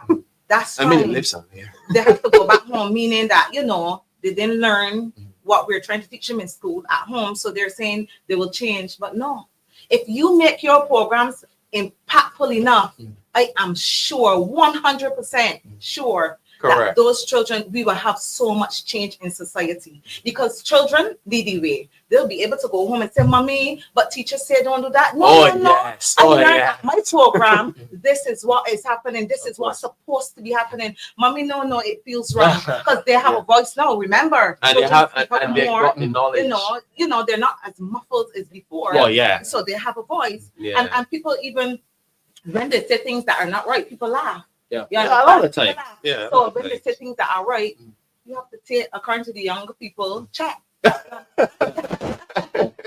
That's fine. I mean, it lives on there. They have to go back home, meaning that, they didn't learn what we're trying to teach them in school at home. So they're saying they will change. But no, if you make your programs impactful enough, I am sure, 100% sure, Correct. that those children, we will have so much change in society. Because children lead the way. They'll be able to go home and say, Mommy, but teacher said don't do that. No, no, no. Yes. I Oh, learned yeah. at my program, this is what is happening. This is what's supposed to be happening. Mommy, no, it feels wrong. Because they have a voice now, remember. And they have, and they've got the knowledge. You know, they're not as muffled as before. Oh, yeah. So they have a voice. Yeah. And people, even when they say things that are not right, people laugh. Yeah. You Yeah, understand? a lot of People time. laugh. Yeah. So when they say things that are right, you have to take, according to the younger people, check.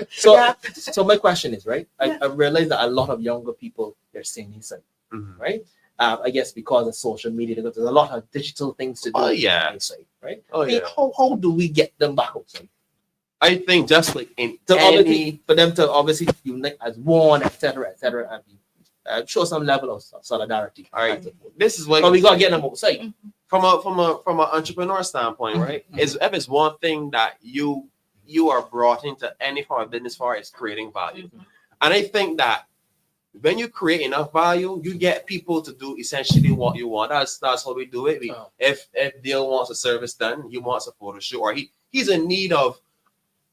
So, Yeah. so my question is, right? Yeah. I realize that a lot of younger people, they're saying inside, Mhm. right? I guess because of social media, because there's a lot of digital things to do Oh, yeah. inside, right? Oh, I mean, yeah. how do we get them back outside? I think just like in To any, obviously, for them to obviously unite as one, etc., and show some level of solidarity. all right, this is what But we gotta get them outside. from an entrepreneur standpoint, right? Is if it's one thing that you are brought into any form of business for, is creating value. And I think that when you create enough value, you get people to do essentially what you want. That's how we do it. If Dale wants a service done, he wants a photo shoot, or he's in need of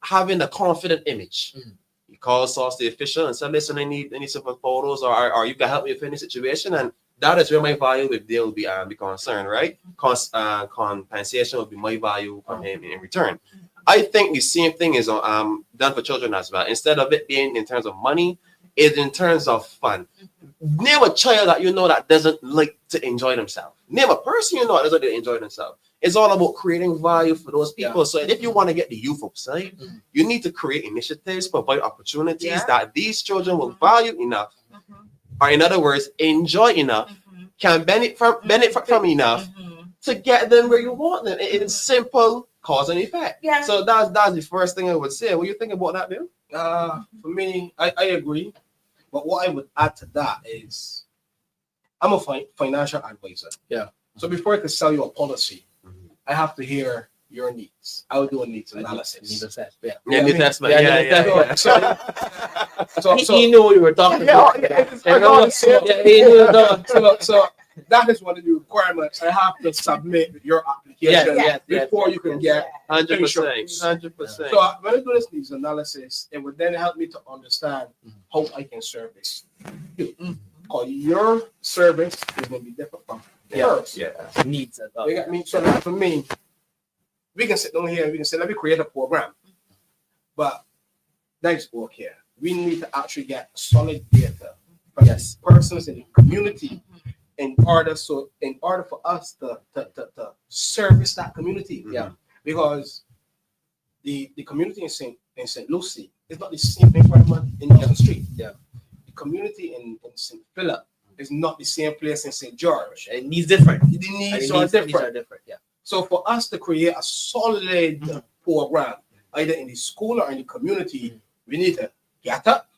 having a confident image. He calls us the official and said, listen, I need some photos, or you can help me with any situation. And that is where my value with Dale will be concerned, right? Compensation will be my value from him in return. I think the same thing is done for children as well. Instead of it being in terms of money, it's in terms of fun. Name a child that you know that doesn't like to enjoy themselves. Name a person you know that doesn't like to enjoy themselves. It's all about creating value for those people. Yeah. So if you want to get the youth outside, you need to create initiatives, provide opportunities that these children will value enough, or in other words, enjoy enough, can benefit from enough to get them where you want them. It's simple cause and effect. Yeah. So that's the first thing I would say. What do you think about that, Bill? For me, I agree. But what I would add to that is I'm a financial advisor. Yeah. So before I can sell you a policy, I have to hear your needs. I will do a needs analysis. Need assessment. Yeah. Yeah, I the mean, testament. yeah, Yeah. So He knew what you were talking about. So that is one of the requirements. I have to submit your application before you can get 100%. insurance. 100%. So when I do this needs analysis, it would then help me to understand how I can service you. Because your service is going to be different from yours. Needs. You get me? So like for me, we can sit down here and we can say, let me create a program. But that's work here. We need to actually get solid data from persons in the community in order for us to service that community. Yeah. Because the community in St. Lucie is not the same environment in Dawson Street. Yeah. The community in St. Philip is not the same place in St. George. It needs different. The needs are different. Yeah. So for us to create a solid program, either in the school or in the community, we need to get up,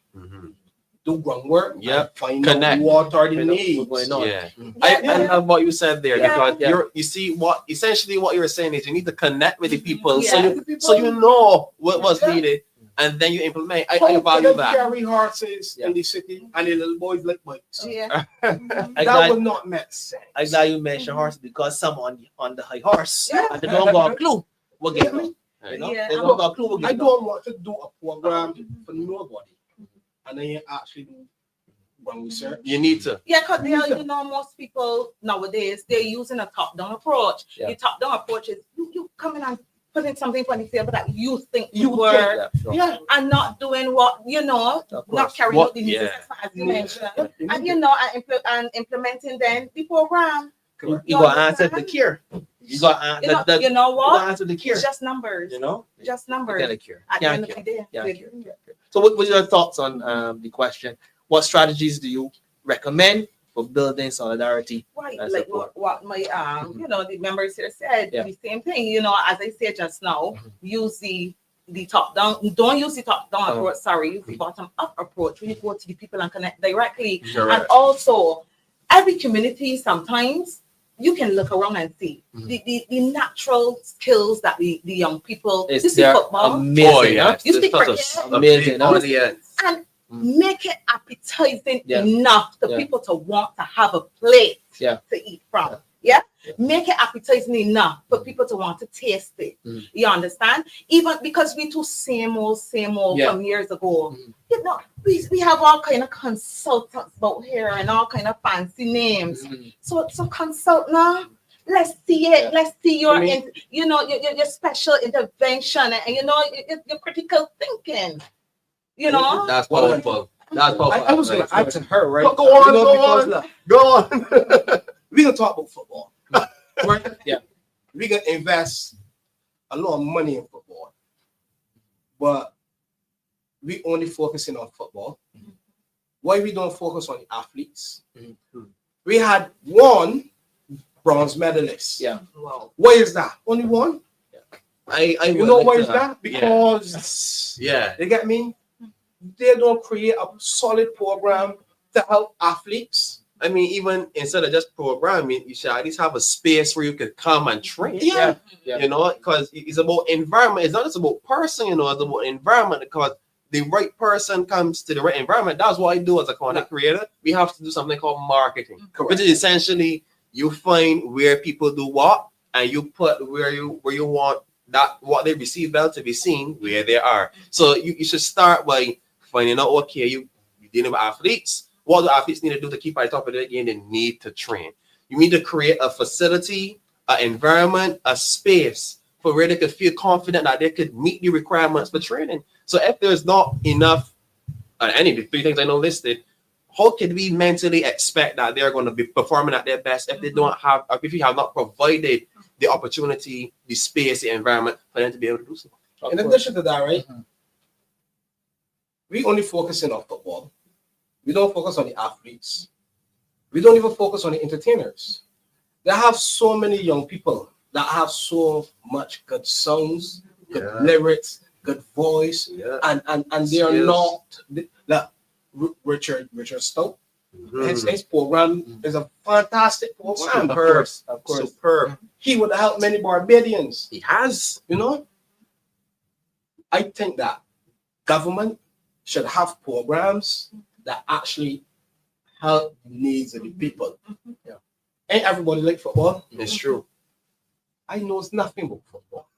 do groundwork, find Connect. out what are the needs. Yeah. I love what you said there, because you see what essentially what you're saying is you need to connect with the people so you know what's needed, and then you implement. I value that. Carry horses in the city and the little boys like bikes. Yeah. That would not make sense. I'm glad you mentioned horse, because some on the high horse and they don't got a clue what get them. You know? Yeah. They don't got a clue what I get them. don't want to do a program for nobody, and then actually do one research. You need to. Yeah, because most people nowadays, they're using a top-down approach. Yeah. The top-down approach is you coming and putting something on the table that you think You would work, and not doing what, not carrying out the needs as you mentioned, and, and implementing then the program. You got to answer the cure. You got to you know what? answer the cure. It's just numbers. Just numbers. Get a cure. At the end of the day. So what was your thoughts on the question? What strategies do you recommend for building solidarity? Right, and like support? what my the members here said, the same thing. As I said just now, use the top down. Don't use the top down approach. Sorry, use the bottom up approach. Really go to the people and connect directly. Correct. And also, every community sometimes you can look around and see the natural skills that the young people. You see football, amazing. You see cricket, amazing. and make it appetizing enough for people to want to have a plate to eat from. Yeah, make it appetizing enough for people to want to taste it. You understand? Even because we too same old from years ago. You know, we have all kind of consultants out here and all kind of fancy names. So consult now. Let's see it. Let's see your, your special intervention and your critical thinking. You know, That's powerful. That's powerful. I was going to add to her, right? Go on. We're going to talk about football. Right? Yeah. We're going to invest a lot of money in football. But we only focusing on football. Why we don't focus on the athletes? We had one bronze medalist. Yeah. wow. Why is that? Only one? I You know why is that? Because you get me? They don't create a solid program to help athletes. I mean, even instead of just programming, you should at least have a space where you can come and train. Yeah. You know, because it's about environment. It's not just about person, you know, it's about environment. Because the right person comes to the right environment. That's what I do as a content creator. We have to do something called marketing, which is essentially you find where people do what, and you put where you want that what they receive well to be seen where they are. So you should start by finding out, okay, you're dealing with athletes. What do athletes need to do to keep at the top of the game? They need to train. You need to create a facility, an environment, a space for where they could feel confident that they could meet the requirements for training. So if there's not enough, any of the three things I know listed, how could we mentally expect that they're going to be performing at their best if they don't have, if you have not provided the opportunity, the space, the environment for them to be able to do so? In addition to that, right? We only focusing on football. We don't focus on the athletes. We don't even focus on the entertainers. They have so many young people that have so much good songs, good lyrics, good voice, and they are not like Richard Stoke. His program is a fantastic program. Of course. Superb. He would help many Barbadians. He has. You know, I think that government should have programs that actually help the needs of the people. Ain't everybody like football? It's true. I know nothing about football.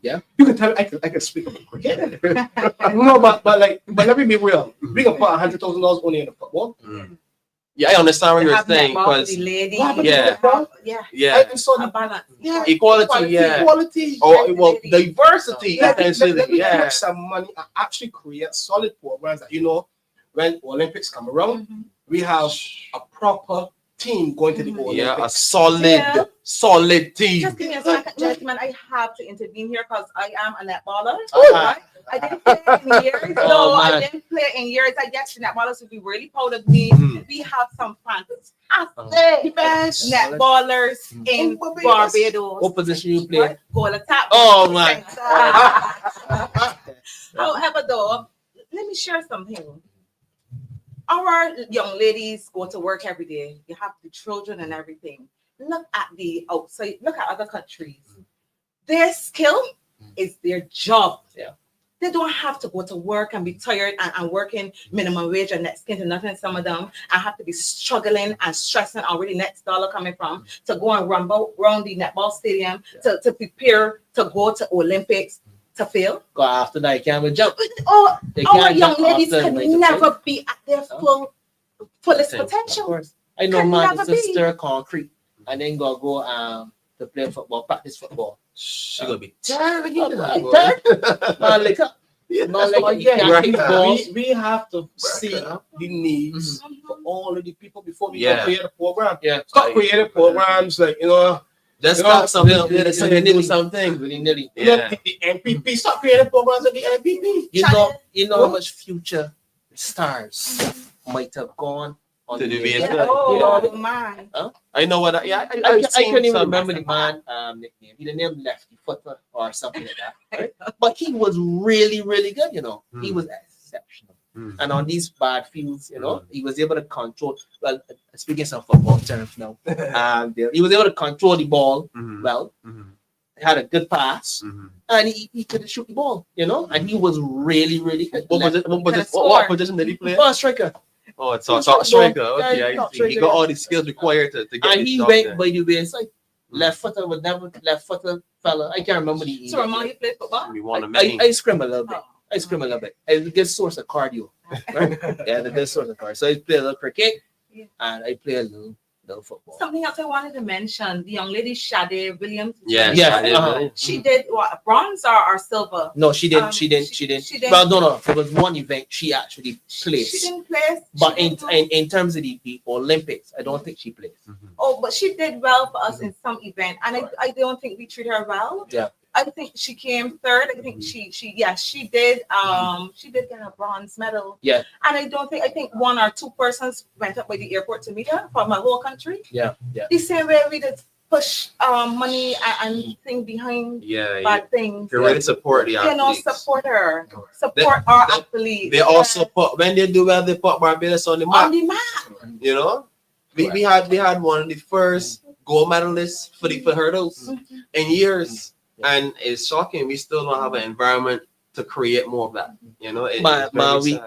Yeah. You can tell me I can speak about cricket. No, but let me be real. We can put $100,000 only in the football. Yeah, I understand what They you're have saying netball for because the ladies. yeah, I saw A the balance. equality, equality. Oh, well, diversity, essentially, Let me put some money and actually create solid programs that, you know, when Olympics come around, we have a proper team going to the Olympics. Yeah, a solid team. Just give me a second, gentlemen. I have to intervene here because I am a netballer. Right? I didn't play in years. I didn't play in years. I guess the netballers would be really proud of me. We have some fantastic netballers in Barbados. What position you play? Goal attack. Oh my. However, though, let me share something. Our young ladies go to work every day. You have the children and everything. Look at the outside. Look at other countries. Their skill is their job. Yeah. They don't have to go to work and be tired and working minimum wage and next skin to nothing. Some of them I have to be struggling and stressing already next dollar coming from to go and run around the netball stadium to prepare to go to Olympics to fail. Go after that, you can't jump. Our young ladies can never be at their fullest potential. Of course. I know man is to stir concrete and then go to play football, practice football. She gonna be We have to see the needs for all of the people before we create a program. Stop creating programs like, you know, just start something. Do something. Willy-nilly. The NPP, stop creating programs at the NPP. You know how much future stars might have gone on To the the VS. Man. I know what. I can't even remember the man nickname. He named Lefty Footer or something like that. Right? But he was really, really good. You know, he was exceptional. And on these bad fields, you know, he was able to control. Well, speaking some football terms now, he was able to control the ball well. Had a good pass, and he could shoot the ball. You know, and he was really, really good. What position did he play? Striker. Oh, it's top striker. Okay, Yeah, I top see. He striker, got yeah. all the skills required to get And this he job went done. by the wayside. Left footer would never left footer fella. I can't remember the. So Ramon, you play football? We won a many. I scrim a little bit. Oh. I scrim a little bit. It's a good source of cardio. Right? Yeah, the good source of cardio. So I play a little cricket Yeah. and I play a little football. Something else I wanted to mention: the young lady Shade Williams. Yeah, Yeah, I did, uh-huh. She did what? Bronze or silver? No, she didn't. She didn't. She didn't. Well, no. There was one event she actually placed. She didn't place. But She didn't- in terms of the Olympics, I don't think she placed. Oh, but she did well for us in some event, and I don't think we treat her well. Yeah. I think she came third. I think she did she did get a bronze medal. Yeah. And I think one or two persons went up by the airport to meet her from a whole country. Yeah. The same way we did push money and thing behind Yeah, bad things. You're ready to support the athletes. Support her. Support our athletes. They also put when they do well, they put Barbados on the map. on the map. You know, we had one of the first gold medalists for hurdles in years, and it's shocking we still don't have an environment to create more of that. You know,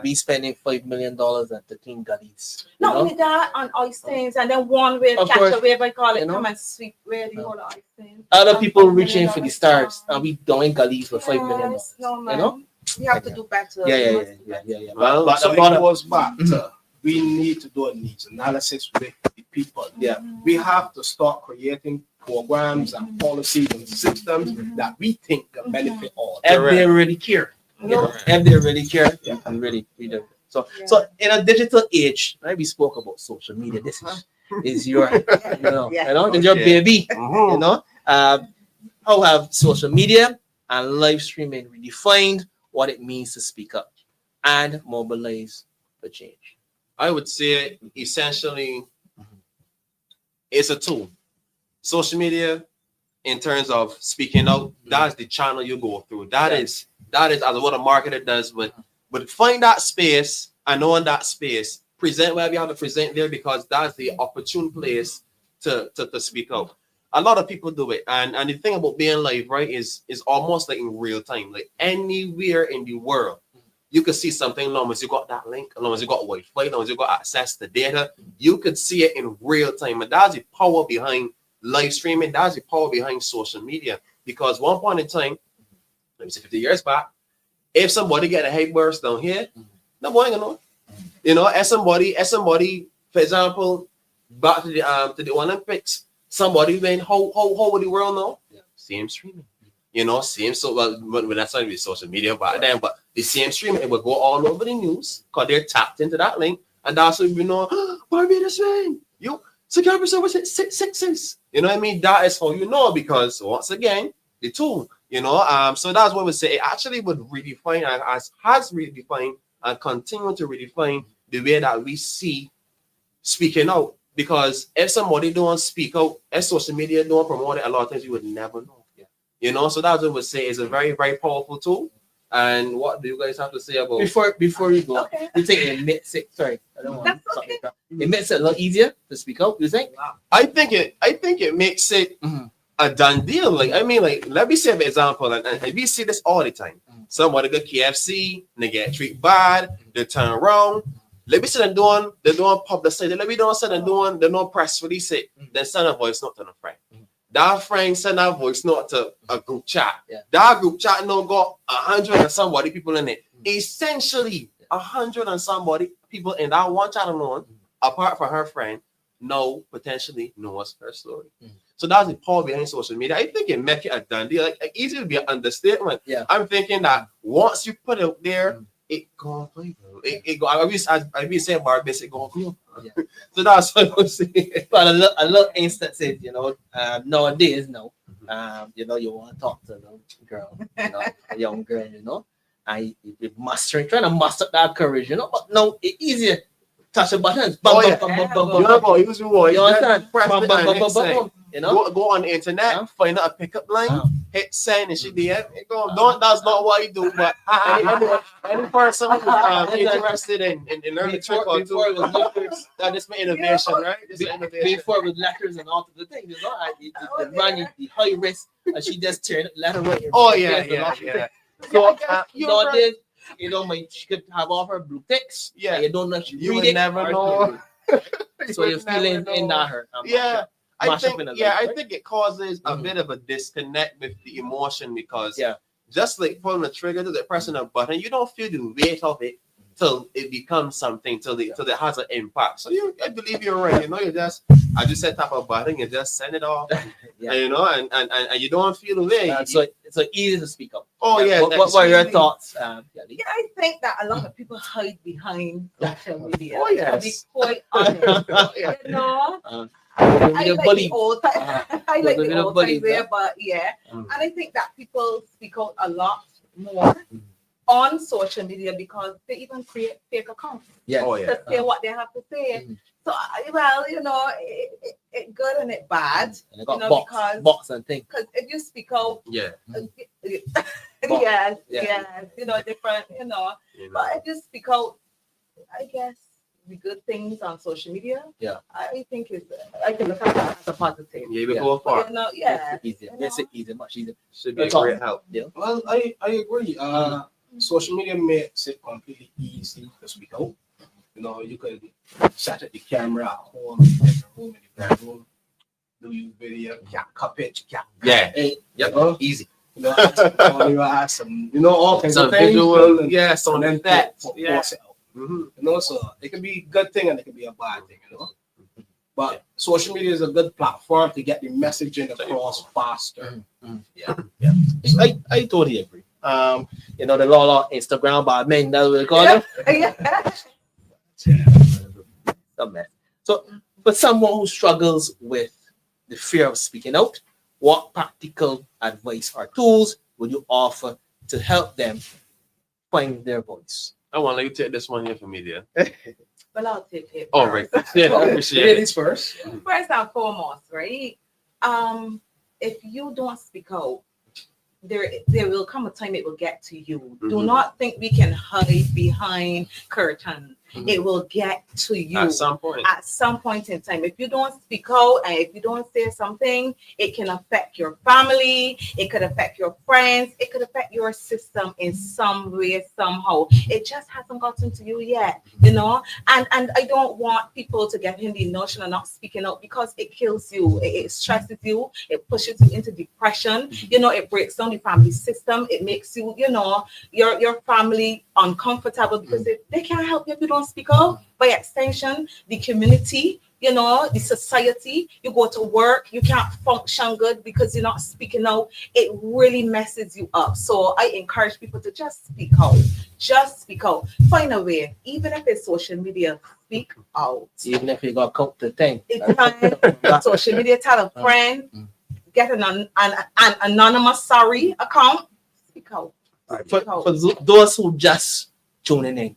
we spending $5 million at the King Gullies. Not only that, on ice stains, and then one will Of catch course. a wave, I call it, You know? come and sweep where the whole ice stains. Other people $5 reaching million for the stars, and we doing Gullies for $5 million. Yes, no, You man. know? We have to do better. Yeah. We must do better. Well, But so it far- goes back to we need to do a needs analysis with the people. Yeah. We have to start creating programs and policies and systems that we think can benefit all. If they really care. You know, Correct. if they really care, Yeah. and really do. So Yeah. in a digital age, right? We spoke about social media. This is your, it's your Okay. baby. Mhm. You know, how have social media and live streaming redefined what it means to speak up and mobilize for change? I would say essentially it's a tool. Social media, in terms of speaking out, that's the channel you go through. That is as what a marketer does. But find that space and knowing that space, present wherever you have to present there, because that's the opportune place to speak out. A lot of people do it, and the thing about being live, right, is almost like in real time. Like anywhere in the world, you could see something. As long as you got that link, as long as you got Wi-Fi, as long as you got access to data, you could see it in real time. And that's the power behind live streaming. That's the power behind social media. Because one point in time, let me say 50 years back, if somebody get a head burst down here, no boy ain't gonna know. You know, as somebody, for example, back to the Olympics, somebody went how would the world know? Same streaming. You know, same. So well, when that's not be social media back then, but the same streaming, it would go all over the news because they're tapped into that link, and that's what we know. Barbados man, you security officer was it 666. You know what I mean? That is how you know, because once again, the tool. You know, so that's what we say. It actually would redefine and has redefined and continue to redefine the way that we see speaking out. Because if somebody don't speak out, if social media don't promote it, a lot of times you would never know. Yeah. You know, so that's what we say is a very, very powerful tool. And what do you guys have to say about Before we go, Okay. you think it makes it? Sorry, I don't want That's to okay. It makes it a lot easier to speak out. You think? I think it makes it a done deal. Like, I mean, like, let me say an example, and we see this all the time. Somebody go KFC, they get treated bad, they turn around. Let me say they're doing publicity. Let me don't say they're doing press release it. Then send a voice note to a friend. That friend send a voice note to a group chat. Yeah. That group chat now got 100 and somebody people in it. Essentially, 100 and somebody people in that one chat alone, apart from her friend, potentially knows her story. So that's the power behind social media. I think it make it a done deal. Like easy to be an understatement. Yeah. I'm thinking that once you put it out there, it gonna play. It go. I be saying Barbados, it gonna go. Yeah. So that's what I'm saying. But a little instances, you know, nowadays, you know, you want to talk to a girl, you know, a young girl, you know, and you trying to muster that courage, you know, but no, it's easier. Touch the buttons. Oh, yeah. Bum, You know about use your voice. You understand? Press Bum, the bum, bum, and bum, hit send. bum, you know? Go on the internet, find out a pickup line, hit send, and she DM. That's not what you do, but any person who's interested in learning the trick or two, that is my innovation, right? This is innovation. Before it was letters and all of the things, you know, the running, the high risk, and she just turned it letter right. Oh yeah. So nowadays, you know, she could have all her blue ticks. Yeah. And you don't know if she You read would it never or know. so you're feeling in that hurt. I think it causes a bit of a disconnect with the emotion because just like pulling the trigger to the pressing a button, you don't feel the weight of it till it becomes something, till it has an impact. So I believe you're right. You know, you just I just set up a button, you just send it off, and, you know, and you don't feel the way. So it's so easy to speak up. Oh yeah. What are your thoughts? I think that a lot of people hide behind social media. Oh yes. To be quite honest, you know. I like the old time. I like the old times there, but and I think that people speak out a lot more on social media because they even create fake accounts to say what they have to say. So, well, you know, it good and it bad. And it got you know, box and things. Because if you speak out, yes, you know, different, you know. But if you speak out, I guess the good things on social media, I think I can look at that as a positive. Yeah, before far. You know, Makes it easier, much easier. Should be a great help. Yeah. Well, I agree. Social media makes it completely easy to speak out. You know, you could set up the camera at home, in the room, in the bedroom, do your video, Easy. You know, you ask some, you know, all kinds of things. Some of that. Force it out. You know, so it can be a good thing and it can be a bad thing, you know. But social media is a good platform to get the messaging across faster. I totally agree. You know, the law Instagram by men that we call them. So for someone who struggles with the fear of speaking out, what practical advice or tools would you offer to help them find their voice? I want to let you take this one here for me, dear. Well, I'll take it. All right. Yeah, I appreciate it. Ladies first. First and foremost, right? If you don't speak out, there will come a time it will get to you. Do not think we can hide behind curtains. It will get to you at some point in time. If you don't speak out and if you don't say something, it can affect your family, it could affect your friends, it could affect your system in some way, somehow. It just hasn't gotten to you yet, you know. And I don't want people to get in the notion of not speaking out because it kills you, it stresses you, it pushes you into depression, you know, it breaks down the family system, it makes you, you know, your family uncomfortable because they can't help you if you don't speak out. By extension, the community, you know, the society, you go to work, you can't function good because you're not speaking out. It really messes you up. So I encourage people to just speak out. Just speak out. Find a way, even if it's social media, speak out. Even if you got count the thing. It's fine. Social media, tell a friend, get an anonymous sorry account, speak out. For those who just tuning in,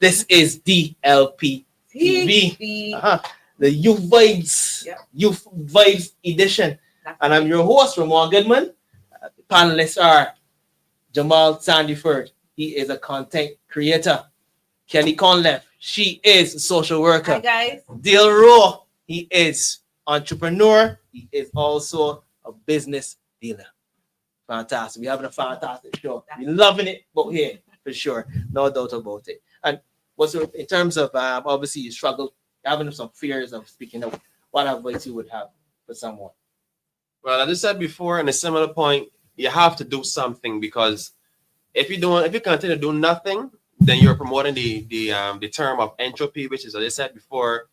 this is Dlp TV, the Youth Vibes edition, and I'm your host, Ramon Goodman. The panelists are Jamal Sandyford, he is a content creator. Kelly Conleth, she is a social worker. Hi guys. Dale Rowe, he is entrepreneur. He is also a business dealer. Fantastic. We're having a fantastic show. We're loving it, but here for sure, no doubt about it. And what's in terms of obviously you struggle having some fears of speaking out. What advice you would have for someone? Well, as I said before, in a similar point, you have to do something because if you continue to do nothing, then you're promoting the term of entropy, which is, as I said before,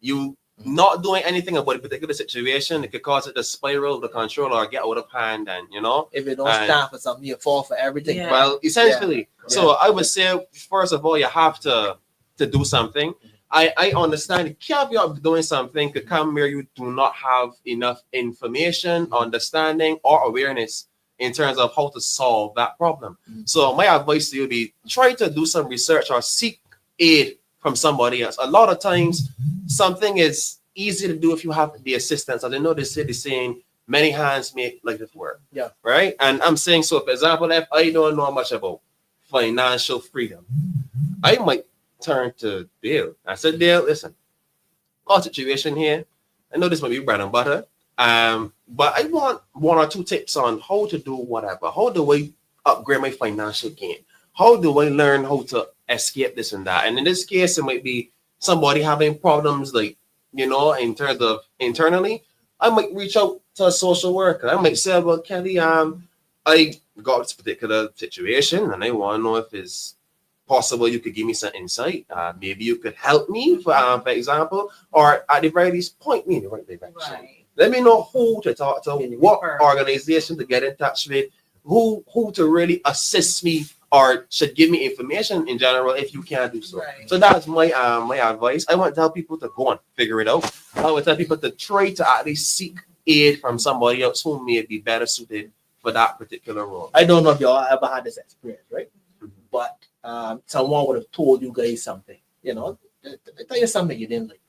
you not doing anything about a particular situation, it could cause it to spiral the control or get out of hand, and you know, if you don't stand for something, you fall for everything. Well, essentially, so I would say first of all, you have to do something. I understand the caveat of doing something could come where you do not have enough information, understanding, or awareness in terms of how to solve that problem. So my advice to you would be try to do some research or seek aid from somebody else. A lot of times, something is easy to do if you have the assistance. I know they say the saying, many hands make light work. Yeah. Right? And I'm saying, so for example, if I don't know much about financial freedom, I might turn to Dale. I said, Dale, listen, our situation here, I know this might be bread and butter, but I want one or two tips on how to do whatever. How do I upgrade my financial game? how do I learn how to escape this and that? And in this case, it might be somebody having problems, like, in terms of internally. I might reach out to a social worker. I might say, well, Kelly, I got this particular situation and I want to know if it's possible you could give me some insight. Maybe you could help me, for example, or at the very least, point me in the right direction. Right. Let me know who to talk to, what organization to get in touch with, who to really assist me or should give me information in general if you can't do so. Right. So that's my my advice. I want to tell people to go and figure it out. I would tell people to try to at least seek aid from somebody else who may be better suited for that particular role. I don't know if y'all ever had this experience, right? But someone would have told you guys something, tell you something you didn't like.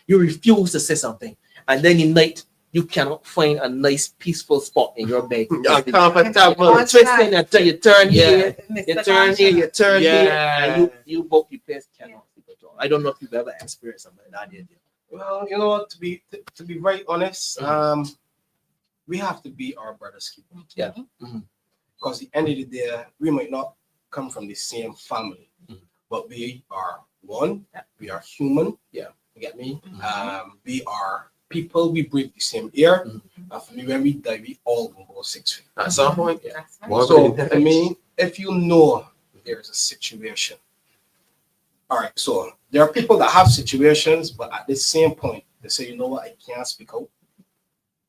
You refuse to say something, and then in night you cannot find a nice peaceful spot in your bed. Uncomfortable. Twisting until you turn here, Mr. you turn here, you turn here, and you both your place cannot sleep at all. I don't know if you've ever experienced something like that. Well, to be very honest, we have to be our brother's keeper. Yeah. Because at the end of the day, we might not come from the same family, but we are one. We are human. Yeah, you get me? We are people. We breathe the same air. And for me, when we die, we all gonna go 6 feet. At some point, So for me, if you know there's a situation, all right. So there are people that have situations, but at the same point, they say, you know what, I can't speak out.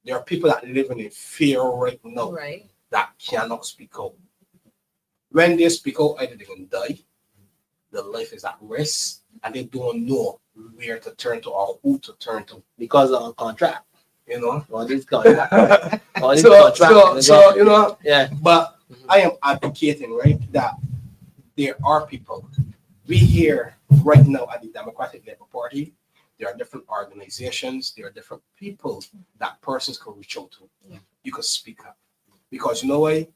There are people that live in fear right now that cannot speak out. When they speak out, either they're going to die, their life is at risk, and they don't know where to turn to or who to turn to. Because of contract. All these contracts. So, Yeah. But I am advocating, right, that there are people. We hear right now at the Democratic Labour Party, there are different organizations, there are different people that persons can reach out to. You can speak up. Because you know why?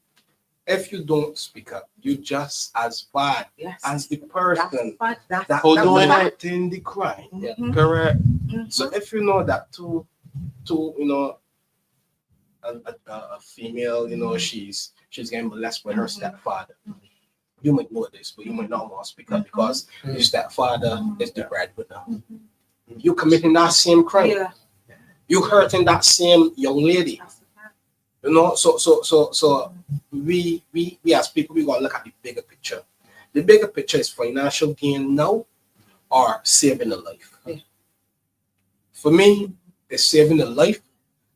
If you don't speak up, you're just as bad as the person that's in the crime. correct. So if you know that to a female, she's getting molested by her stepfather, you might know this, but you might not want to speak up because your stepfather is the breadwinner. You committing that same crime. You hurting that same young lady. So we as people, we gotta look at the bigger picture. The bigger picture is financial gain now or saving a life. For me, it's saving a life.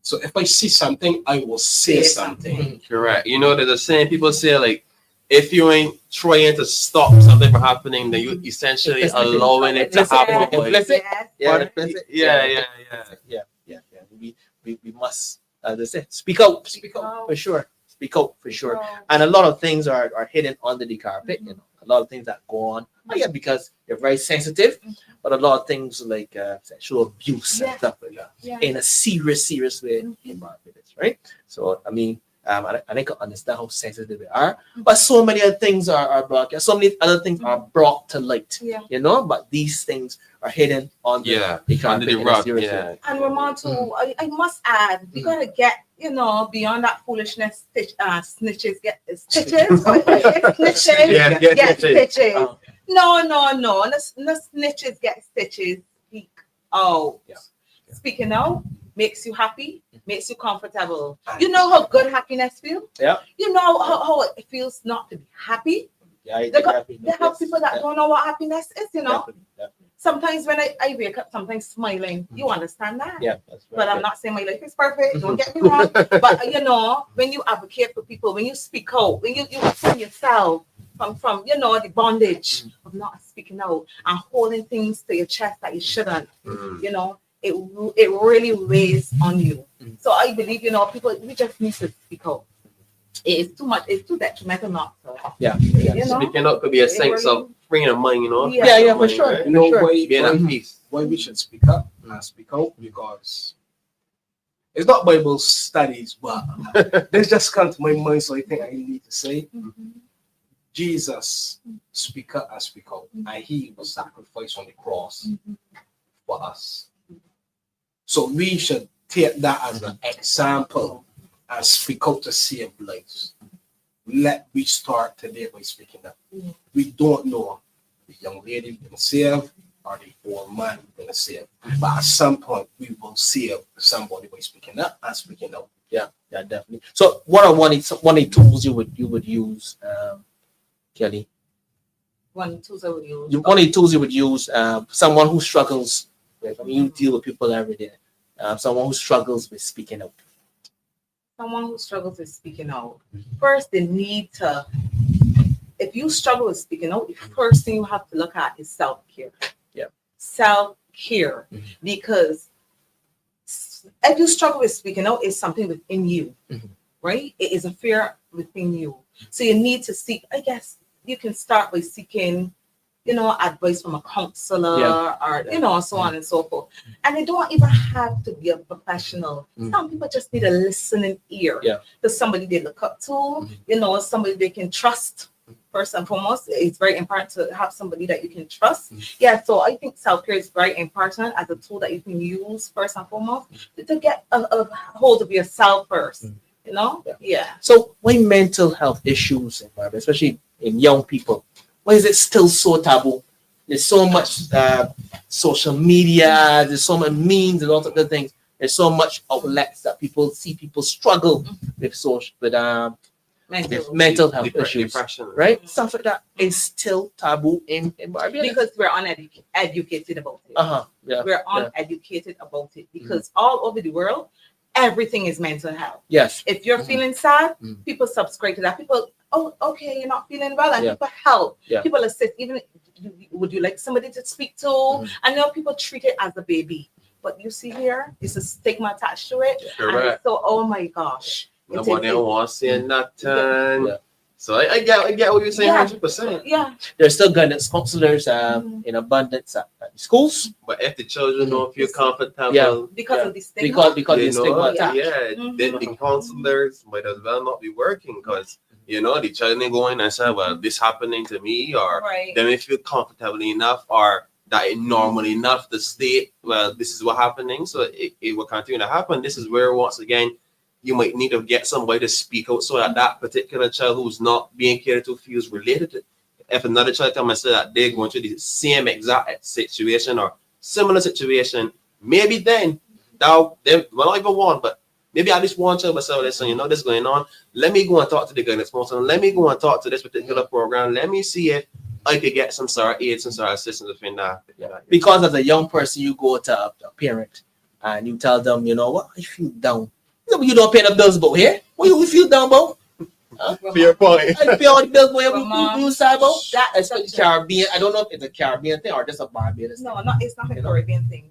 So if I see something, I will say something. Correct. There's a saying people say, like, if you ain't trying to stop something from happening, then you essentially allowing it to happen. Implicit. Yeah. We must, as I said, speak out for sure. Speak out for sure. And a lot of things are hidden under the carpet. A lot of things that go on. Because they're very sensitive, but a lot of things like sexual abuse and stuff like that in a serious way in Barbados, right? So I mean, I can understand how sensitive they are, but so many other things are brought. So many other things are brought to light. But these things are hidden on the carpet under the rug. And Ramon, too, I must add, we gotta get beyond that foolishness. Snitches get stitches. Snitches get stitches. No. The snitches get stitches. Speak out. Speaking out makes you happy, makes you comfortable. You know how good happiness feels? Yeah. You know how it feels not to be happy? Yeah, There are people that don't know what happiness is, Definitely. Sometimes when I wake up, sometimes smiling, you understand that? Yeah, that's right. But I'm not saying my life is perfect, don't get me wrong. But when you advocate for people, when you speak out, when you free yourself from the bondage of not speaking out and holding things to your chest that you shouldn't, it really weighs on you. So I believe, people, we just need to speak out. It is too much, it's too detrimental not to. Speaking up could be a sense of freeing of mind, Yeah, for sure. Why we should speak up and speak out, because it's not Bible studies, but this just come to my mind, so I think I need to say Jesus speak up and speak out, and he was sacrificed on the cross for us. So we should take that as an example and speak out to save lives. we start today by speaking up. We don't know the young lady we're gonna save or the old man we're gonna save. But at some point we will save somebody by speaking up and speaking out. Yeah, definitely. So what are one of the tools you would use, Kelly? One of the tools I would use. One of the tools you would use, someone who struggles with, I mean, you deal with people every day. Someone who struggles with speaking out. Someone who struggles with speaking out. First, they need to, if you struggle with speaking out, the first thing you have to look at is self-care. Yeah. Self-care. Because if you struggle with speaking out, it's something within you, right? It is a fear within you. So you need to seek, I guess you can start by seeking, advice from a counselor or, so on and so forth. And they don't even have to be a professional. Some people just need a listening ear to somebody they look up to, somebody they can trust. First and foremost, it's very important to have somebody that you can trust. Yeah, so I think self-care is very important as a tool that you can use first and foremost to get a hold of yourself first. Yeah. So why mental health issues, especially in young people, why is it still so taboo? There's so much social media, there's so many memes and all sorts of things. There's so much outlets that people struggle with mental health issues, depression, right? Stuff like that is still taboo in Barbados because we're uneducated about it. We're uneducated about it because all over the world, everything is mental health. Yes. If you're feeling sad, people subscribe to that. People, oh, okay, you're not feeling well, and people help. People assist. Even would you like somebody to speak to? I know people treat it as a baby, but you see here, it's a stigma attached to it. Correct. So, oh my gosh. Nobody wants to say nothing. So I get what you're saying 100%. Yeah. There's still guidance counselors in abundance at the schools. But if the children don't feel comfortable, because of the stigma. Because the stigma then the counselors might as well not be working because the child ain't going and say, well, this happening to me, or they may feel comfortable enough or that it normal enough to state, well, this is what happening. So it will continue to happen. This is where once again you might need to get somebody to speak out so that particular child who's not being cared to feels related to. If another child come and say that they're going through the same exact situation or similar situation, maybe then they will not even one, but maybe at least one child will say, listen, this is going on. Let me go and talk to the guidance counselor. Let me go and talk to this particular program. Let me see if I could get some sort of aid, some sort of assistance within that. Because as a young person, you go to a parent and you tell them, what, I feel down. You don't pay the bills, but here, what you feel down about? Fair point. I pay all the bills, but you sad about that. Especially Caribbean. I don't know if it's a Caribbean thing or just a Barbados thing. No, it's not a Caribbean thing.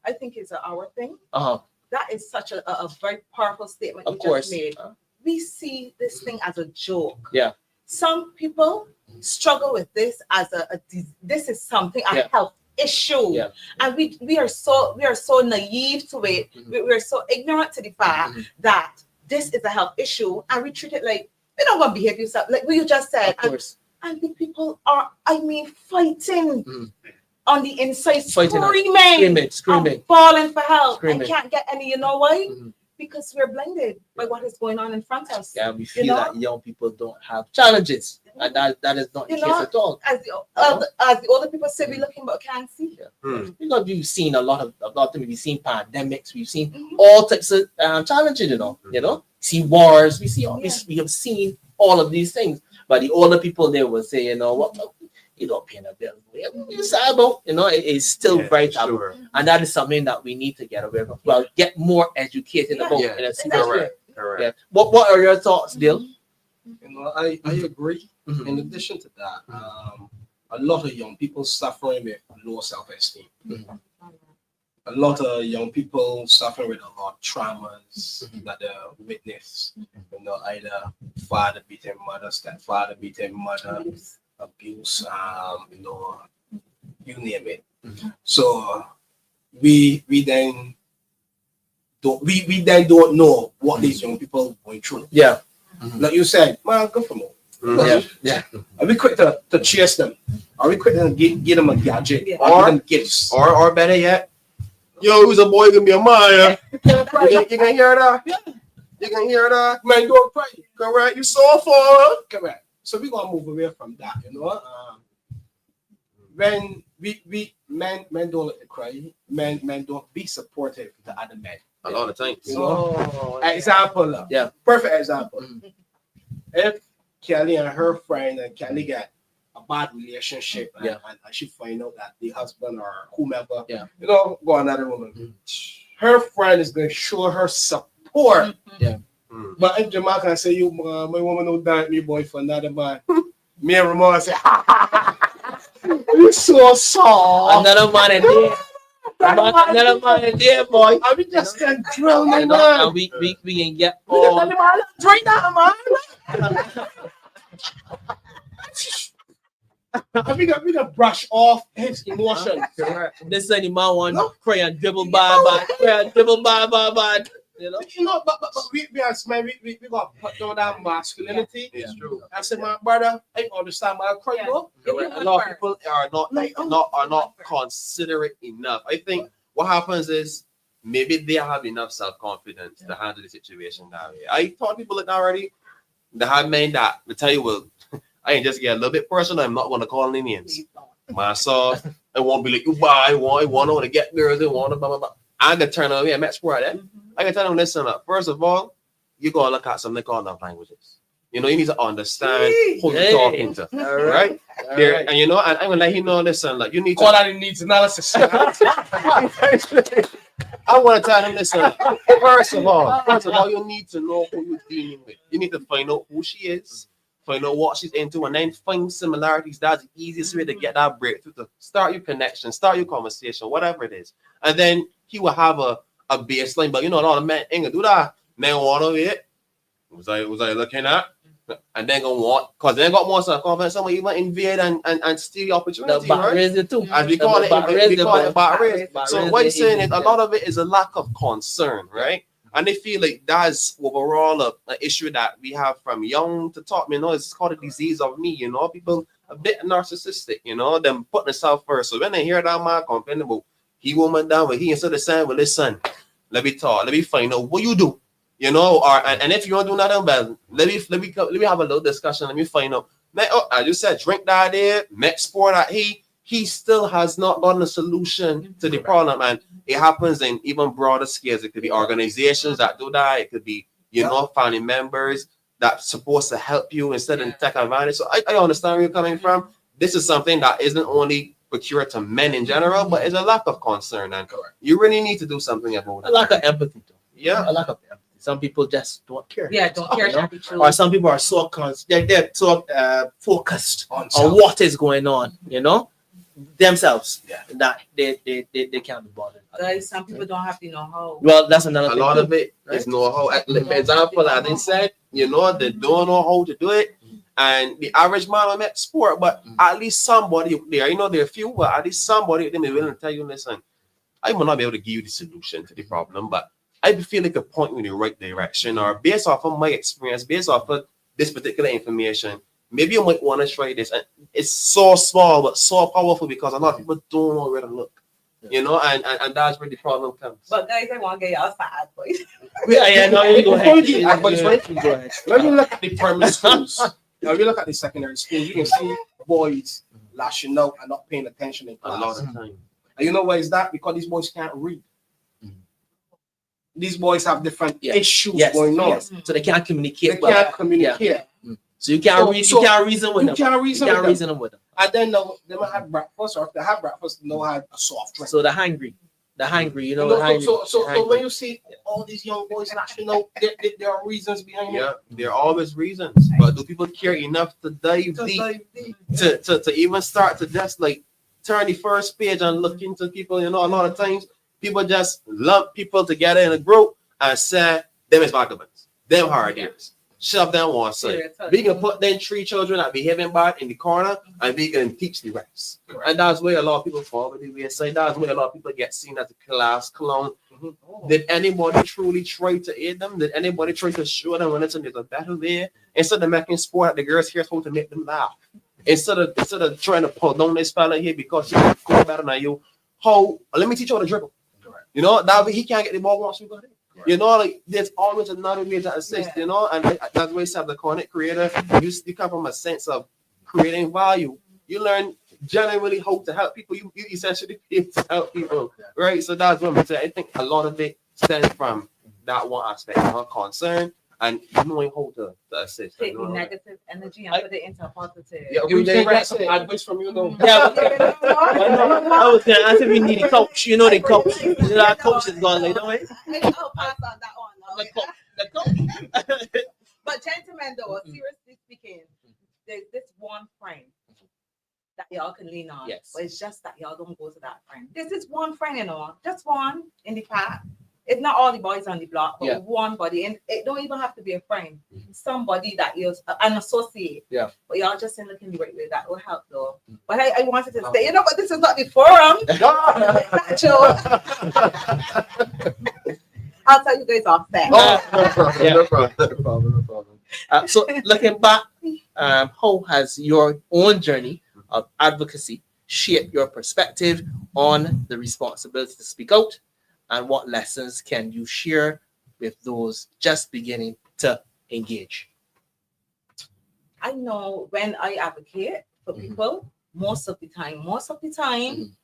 I think it's our thing. That is such a very powerful statement you just made. We see this thing as a joke. Yeah. Some people struggle with this as this is something a health issue, and we are so naive to it. We're so ignorant to the fact that this is a health issue, and we treat it like you don't want to behave yourself, like what you just said. And the people are, fighting on the inside, screaming, falling for help, and can't get any. You know why? Because we're blinded by what is going on in front of us. Yeah, we feel that young people don't have challenges, and that is not the case at all. As the older people say, we're looking but can't see. Because we've seen a lot of things. We've seen pandemics. We've seen all types of challenges. See wars. We have seen all of these things. But the older people there will say, what? You don't pay no bill. You sad about, it is still very taboo. Sure. And that is something that we need to get away from. Well, get more educated about. Correct. What are your thoughts, Dil? I agree. In addition to that, a lot of young people suffering with low self-esteem. A lot of young people suffering with a lot of traumas that they witness. Either father beating mother, stepfather beating mother, abuse, you name it. So we then don't know what these young people are going through. Yeah. Like you said, man, go for more. Are we quick to chase them? Are we quick to get them a gadget or give them gifts? Or better yet, yo, who's a boy gonna be a man? You can hear that? You can hear that. Men don't cry. Correct. You saw for. Correct. So we're gonna move away from that, you know. When we men don't let it cry, men don't be supportive to other men. A lot of times. You know? Example. Yeah. Perfect example. If Kelly and her friend and Kelly get a bad relationship and she find out that the husband or whomever, you know, go another woman. Her friend is gonna show her support. Yeah. But if Jamal can say you my woman don't dance me boy for another man, me and Ramon say, you so soft. Another man in there. Another man in there, boy. I mean just can't drown You man. know, and we can get all. Right now, man. we got brush off his emotions. This any man want to cry and dribble by, cry and dribble by. You know, but we as men, we got put down that masculinity. It's true. I said, my brother, I understand my cry, bro. A lot of people are not considerate enough. I think what happens is maybe they have enough self-confidence to handle the situation that way. I taught people it already. They have men that will tell you, well, I ain't just get a little bit personal. I'm not going to call any names. Myself, I won't be like, you buy, I want to get girls, I want to blah, blah, blah. I can turn on me, I met sport that. I can tell them, listen up. First of all, you got to look at something called love languages. You know, you need to understand who you're talking to. Right? There, and you know, and I'm going to let you know, listen, like, you need to. All that needs analysis. I want to tell them, listen, first of all, you need to know who you're dealing with. You need to find out who she is, find out what she's into, and then find similarities. That's the easiest way to get that breakthrough, to start your connection, start your conversation, whatever it is. And then he will have a baseline, but you know, a lot of men ain't gonna do that. Men want to it. Was I looking at? And then gonna want, because they got more self-confidence, someone even invade and steal the opportunity, right? Too. As we call it back raise. So what I'm saying is a lot of it is a lack of concern, right? And they feel like that's overall an issue that we have from young to top. You know, it's called a disease of me. You know, people a bit narcissistic. You know, them putting themselves first. So when they hear that man complaining about he woman down, but he instead of saying, well, listen, let me talk, let me find out what you do. You know, or and if you don't do nothing, well, let me have a little discussion. Let me find out. Man, I just said drink that there, met sport that he still has not gotten a solution to the problem, and it happens in even broader scales. It could be organizations that do that. It could be, you know, family members that's supposed to help you instead of take advantage. So I understand where you're coming from. This is something that isn't only peculiar to men in general, but it's a lack of concern, and you really need to do something about it. A lack of empathy, too. Yeah, a lack of empathy. Some people just don't care. Yeah, don't care. You know? Or some people are so they're so focused on what is going on, you know, themselves. That they can't be bothered. Guys, some people don't have to know how. Well, that's another thing. A lot of it is know-how. For example, as I said, you know, they don't know how to do it. And the average man I met sport, but at least somebody there, you know, there are few, but at least somebody they may be willing to tell you, listen, I will not be able to give you the solution to the problem, but I feel like a point you in the right direction, or based off of my experience, based off of this particular information, maybe you might want to try this. And it's so small but so powerful because a lot of people don't know where to look. You know, and that's where the problem comes. But guys, I want to get y'all sad, boys. Yeah, no, you go ahead. Go ahead. Let me look at the primary schools. Now, if you look at the secondary schools, you can see boys lashing out and not paying attention in class. A lot of time. And you know why is that? Because these boys can't read. These boys have different issues going on. Yes. So they can't communicate. They can't communicate. So you can't reason with them. You can't reason with them. And then they might have breakfast, or if they have breakfast, they know how a soft drink. So they're hungry, you know. So when you see all these young boys lashing out, there are reasons behind it. Yeah, there are always reasons. But do people care enough to dive deep to even start to just like turn the first page and look into people? You know, a lot of times people just lump people together in a group and say, them is vagabonds, them hard ears. Shove them one side. We can put them 3 children that behaving bad in the corner and we can teach the rest. And that's where a lot of people fall with the wayside. That's where a lot of people get seen as a class clown. Did anybody truly try to aid them? Did anybody try to show them when there's a better way? Instead of making sport at the girls here, supposed to make them laugh. Instead of trying to pull down this fella here because he's better than you. Let me teach you how to dribble. You know, that way he can't get the ball once we got it. Right. You know, like there's always another way to assist, you know, and that's why you have the content creator. You come from a sense of creating value. You learn generally how to help people. You essentially be able to help people, right? So that's what I'm saying. I think a lot of it stems from that one aspect, concern and knowing how to assist. Take the negative energy and put it into positive. Yeah, You we didn't can get some advice from you though. Yeah, I was gonna ask if we need a coach. You know the coach. You know that coach is gone like that way. I'll pass on that one now. The coach. But gentlemen, though, seriously speaking, there's this one friend that y'all can lean on. Yes. But it's just that y'all don't go to that friend. This is one friend, you know, just one in the pack. It's not all the boys on the block, but one body, and it don't even have to be a friend. Somebody that is an associate. Yeah. But y'all just ain't looking the right way. That will help, though. But I wanted to say, you know, but this is not the forum. I'll tell you guys off that. No problem. So looking back, how has your own journey of advocacy shaped your perspective on the responsibility to speak out? And what lessons can you share with those just beginning to engage? I know when I advocate for people, most of the time,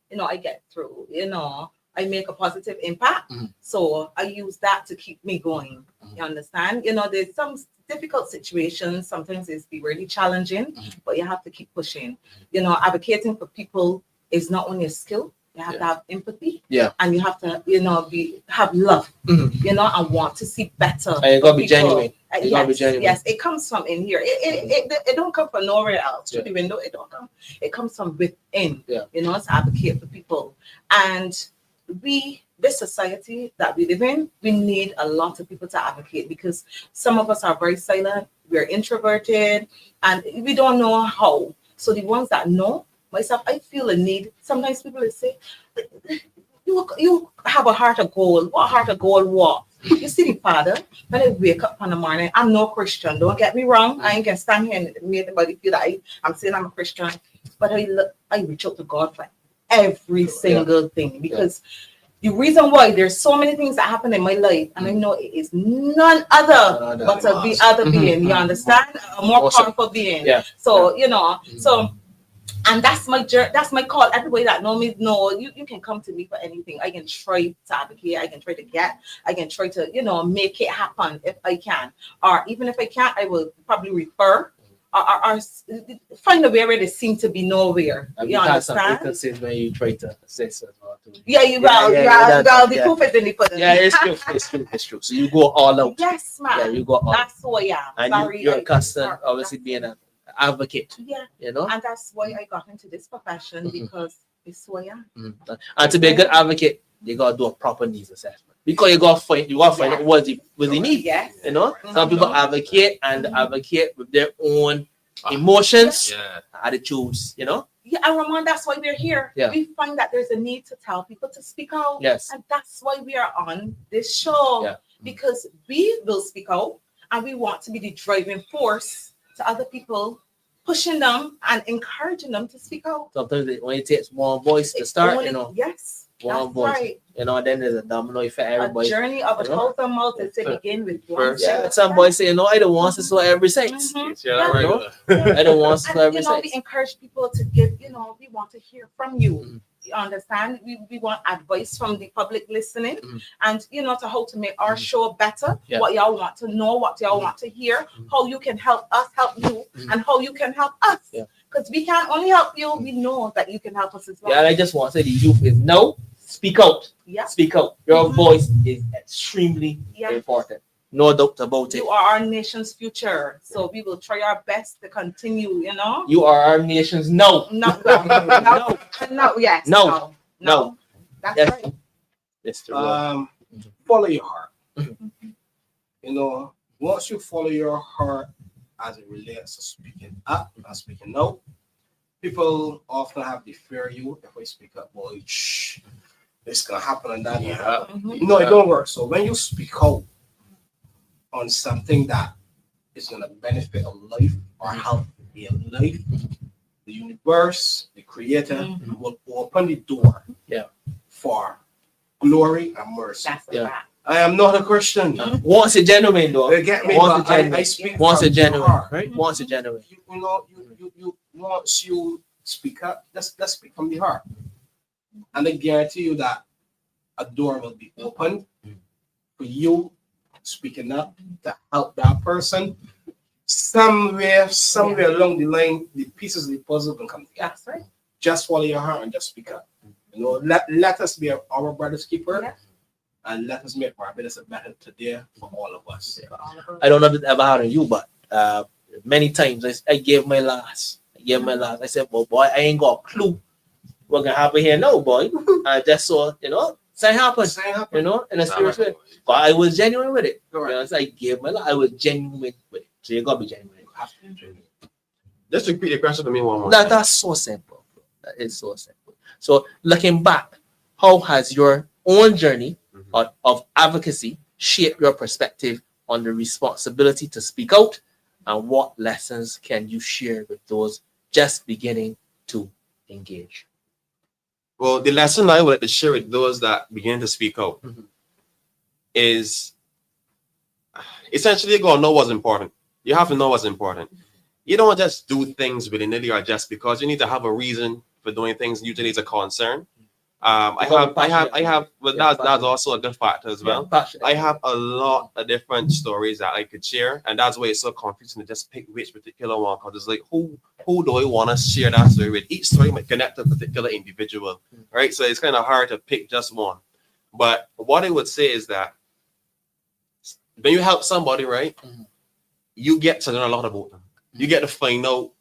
you know, I get through, you know, I make a positive impact. So I use that to keep me going. You understand? You know, there's some difficult situations. Sometimes it's be really challenging, but you have to keep pushing. You know, advocating for people is not only a skill. You have to have empathy, and you have to, you know, have love, you know, and want to see better. And you gotta be genuine. You gotta be genuine. Yes, it comes from in here. It don't come from nowhere else. Through the window, it don't come. It comes from within. You know, to advocate for people. And this society that we live in, we need a lot of people to advocate because some of us are very silent. We're introverted, and we don't know how. So the ones that know. Myself, I feel a need. Sometimes people will say, you have a heart of gold. What heart of gold what? You see the Father, when I wake up in the morning, I'm no Christian. Don't get me wrong. I ain't gonna stand here and make anybody feel that I'm saying I'm a Christian. But I reach out to God for every single thing because the reason why there's so many things that happen in my life, and I know it is none other but the other being. You understand? A more powerful being. So, you know, and that's my journey. That's my call. Everybody that know me know you can come to me for anything. I can try to advocate. I can try to I can try to, you know, make it happen if I can. Or even if I can't, I will probably refer or find a way where they seem to be nowhere. You understand? Some instances when you try to assess as well too. Yeah, you will. The proof is in the pudding. Yeah, it's true. So you go all out. Yes, man. Yeah, you go all out. That's who I am. And you're accustomed, obviously, being an advocate. Yeah. You know? And that's why I got into this profession because it's who I am. And to be a good advocate, you gotta do a proper needs assessment. Because you gotta find out what they need. Yes. You know? Some people advocate and advocate with their own emotions, attitudes, you know? Yeah, and Ramon, that's why we're here. Yeah. We find that there's a need to tell people to speak out. Yes. And that's why we are on this show. Yeah. Because we will speak out and we want to be the driving force to other people, pushing them and encouraging them to speak out. Sometimes it only takes one voice to start, you know. Yes. One voice. Right. You know, then there's a domino effect. Everybody. A journey of 1,000 miles to begin with one. Yeah, some boys say, no, I don't want to so every sex. I don't want to so every sex. We encourage people to give, you know, we want to hear from you. You understand? We want advice from the public listening and, you know, to how to make our show better, what y'all want to know, what y'all want to hear, how you can help us help you, and how you can help us. Because we can't only help you, we know that you can help us as well. Yeah, and I just want to say the youth is speak out. Yeah. Speak out. Your voice is extremely important. No doubt about it. You are our nation's future. So we will try our best to continue, you know. You are our nation's no. No. Yes. No. That's right. That's true. Follow your heart. You know, once you follow your heart as it relates to speaking up and speaking no, people often have the fear of you. If I speak up, boy, it's gonna happen and that. No, it don't work. So when you speak out on something that is going to benefit a life or help a life, the universe, the creator will open the door for glory and mercy. I am not a Christian. Once a genuine though. They get me, Once but a genuine. I speak Once a from the genuine, heart. right? Once a genuine. You know, you once you speak up, let's speak from the heart. And I guarantee you that a door will be opened for you speaking up to help that person. Somewhere along the line, the pieces of the puzzle will come together. That's right. Just follow your heart and just speak up. You know, let us be our brother's keeper, and let us make Barbados a better today for all of us. I don't know if it ever happened to you, but many times I gave my last. I said, well, boy, I ain't got a clue what gonna happen here now, boy. I just saw, something happened, in a serious way. But I was genuine with it. So I gave my last. I was genuine with it. So you gotta be genuine. Just repeat the question to me one more. That's so simple. Bro. That is so simple. So looking back, how has your own journey of advocacy shaped your perspective on the responsibility to speak out, and what lessons can you share with those just beginning to engage? Well, the lesson I would like to share with those that begin to speak out is essentially you gotta know what's important. You have to know what's important. You don't just do things willy-nilly or just because. You need to have a reason for doing things. Usually it's a concern. I have, but that's also a good factor as well. I have a lot of different stories that I could share, and that's why it's so confusing to just pick which particular one, because it's like who do I want to share that story with? Each story might connect to a particular individual, right? So it's kind of hard to pick just one. But what I would say is that when you help somebody, right, you get to learn a lot about them. You get to find out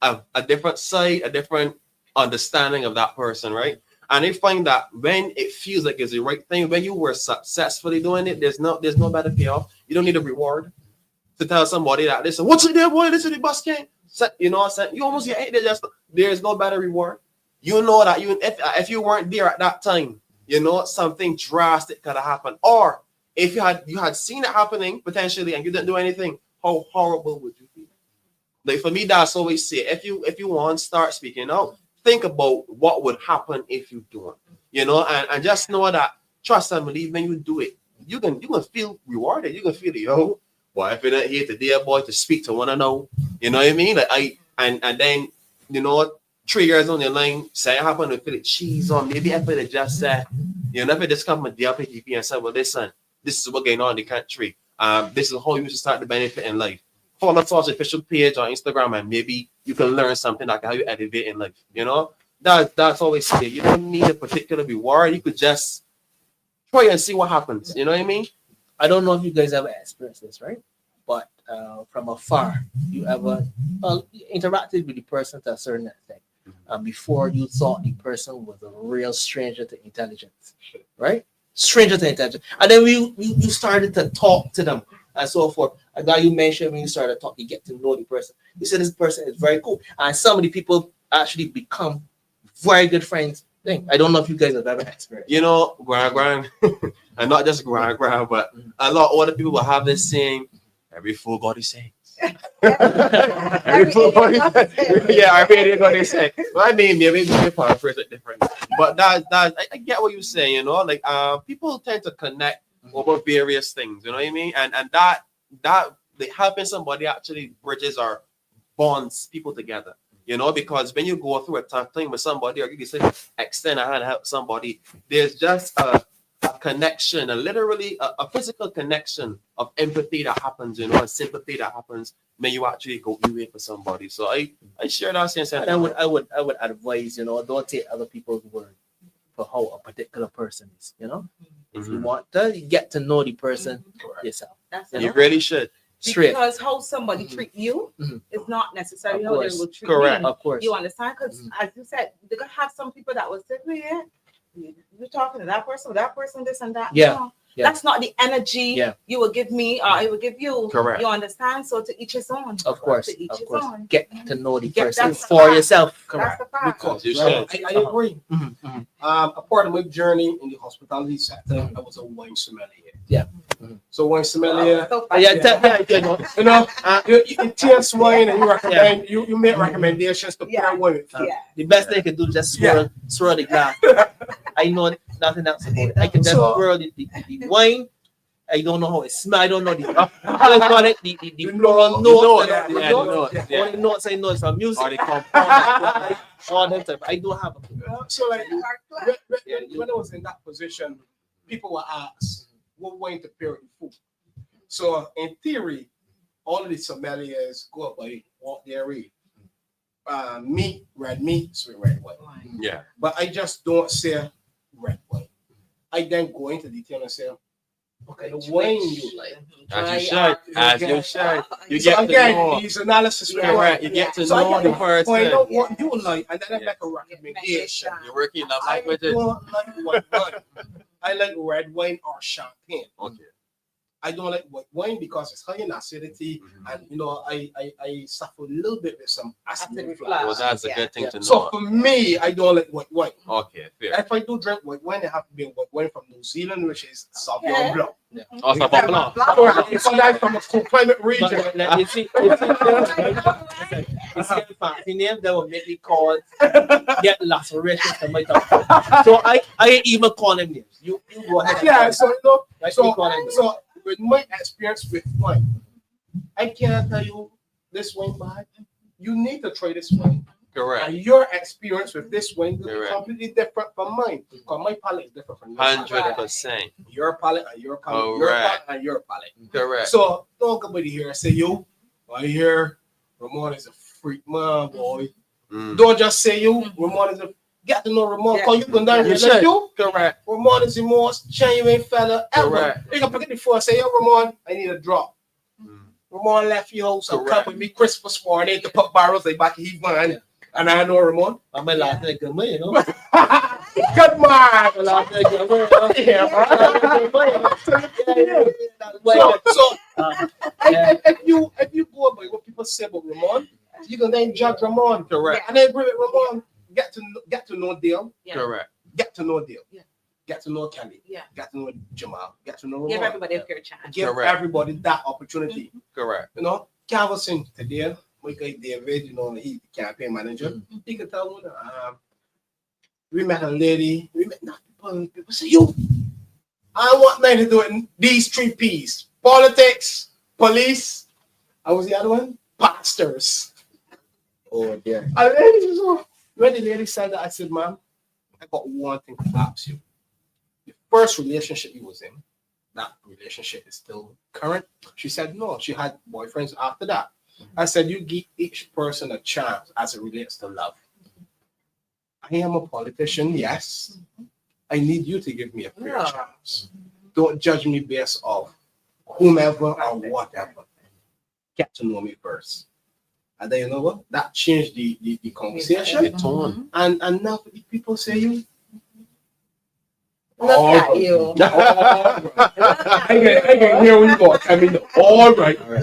a different side, a different understanding of that person, right? And I find that when it feels like it's the right thing, when you were successfully doing it, there's no better payoff. You don't need a reward to tell somebody that, listen, what's in there, boy? This is the bus game. You know what I'm saying? You almost get it. There's no better reward. You know that if you weren't there at that time, something drastic could have happened. Or if you had seen it happening potentially and you didn't do anything, how horrible would you feel? Like for me, that's always say, if you want to start speaking out, think about what would happen if you do it, and just know that, trust and believe, when you do it, you can feel rewarded. You can feel, boy, if you're not here today, boy, to speak to one another, you know what I mean? Like and then 3 years on the line, say it happened to Philip Cheese, or maybe if it just said, if it just come with Dlp Tv and said, well, listen, this is what's going on in the country. This is how you should start to benefit in life. Follow us on the official page on Instagram, and maybe you can learn something that can help you elevate in life. That's always say. You don't need a particular reward. You could just try and see what happens. You know what I mean? I don't know if you guys ever experienced this, right? But from afar, you ever interacted with the person to a certain extent, and before you thought the person was a real stranger to intelligence, right? Stranger to intelligence, and then you started to talk to them and so forth. A guy you mentioned, when you started to talk, you get to know the person. You said this person is very cool, and some of the people actually become very good friends. I don't know if you guys have ever experienced. Grand, and not just grand, but a lot of other people will have this saying, every fool got his saying. Every fool got his saying. Yeah, every idiot got his saying. Well, I mean, maybe paraphrase it different. But that I get what you're saying, like people tend to connect over various things, you know what I mean? And that like helping somebody actually bridges or bonds people together, because when you go through a tough time with somebody, or you say extend a hand to help somebody, there's just a connection, literally a physical connection of empathy that happens, and sympathy that happens when you actually go away for somebody. So I share that sense. And I would advise, don't take other people's word for how a particular person is, If you want to get to know the person yourself. You really should. Straight. Because how somebody treat you is not necessarily how they will treat Correct. you. Of course. You understand? Because as you said, they're gonna have some people that will say, you're talking to that person, this and that. Yeah. No, that's not the energy you will give me or I will give you. Correct. You understand? So to each his own. Of course. To each his own. Get to know the Get person that for fact. yourself. That's the fact. Because You I agree. A part of my journey in the hospitality sector, I was a wine sommelier. Yeah. So wine sommelier, you taste wine and you recommend, you make recommendations to pair wine. The best thing I can do is just swirl the glass. I know nothing else about it. I can just swirl the wine I don't know how it smells. I don't know the floral notes. All the notes I know is from music. Or the compound. All them type. I don't have a clue. So like when I was in that position, people were asked what wine to pair with food. So in theory, all of the sommeliers go by what they read. Meat, red meat, so red wine. Yeah. But I just don't say red wine. I then go into detail and say, okay, the wine you like. As you should. As you should. You So get to again, know. these analysis Correct. You get to so I know get the person. find out what you like, and then I make a recommendation. You're working in a I language. don't like white wine. I like red wine or champagne. Okay. I don't like white wine because it's high in acidity, and I suffer a little bit with some acid reflux. Well, that's a good thing to know. So for me, I don't like white wine. Okay, fair. If I do drink white wine, it have to be white wine from New Zealand, which is Sauvignon Blanc. Oh, Sauvignon Blanc. It's like from a cool climate region. But you see, fancy name that will make me call get lacerations from my tongue. So I even call them names. You go ahead. Yeah, so So so with my experience with wine, I can't tell you this wine bad. You need to try this wine. Correct. And your experience with this wine will be Correct. completely different from mine. Because my palate is different from yours. 100%. Your palate and your palate. Your palate and your palate. Correct. So don't come here and say, yo, I hear Ramon is a freak man, boy. Don't just say you. Ramon is a get to know Ramon. Call you go down here. Like you. Correct. Ramon is the most genuine fella ever. Correct. You can pick it before and say, yo, Ramon, I need a drop. Ramon left your house and come with me Christmas morning to put barrels like back in man. And I know Ramon. I'm a last nigga, you know. Good man. So if you go by what people say about Ramon, you can then judge Ramon. Correct. And then agree with Ramon. Get to know Dale. Correct. Get to know Dale. Yeah. Get to know Kelly. Yeah. Get to know Jamal. Get to know Ramon. Give everybody a fair chance. Give Correct. everybody that opportunity. Correct. You know, Calvin today, my guy David, you know, he's the campaign manager. He can tell me that we met a lady, we met not people say, yo, I want men to do it in these 3 P's: politics, police, I was the other one, pastors. Oh dear. And then when the lady said that, I said, ma'am, I got one thing to ask you. The first relationship you was in, that relationship is still current? She said no. She had boyfriends after that. I said, you give each person a chance as it relates to love. I am a politician, yes. I need you to give me a fair chance. Don't judge me based off whomever or whatever. Get to know me first. And then you know what? That changed the conversation. The tone. And now people say you. Look at you. I can hear when you go. I mean, all right. I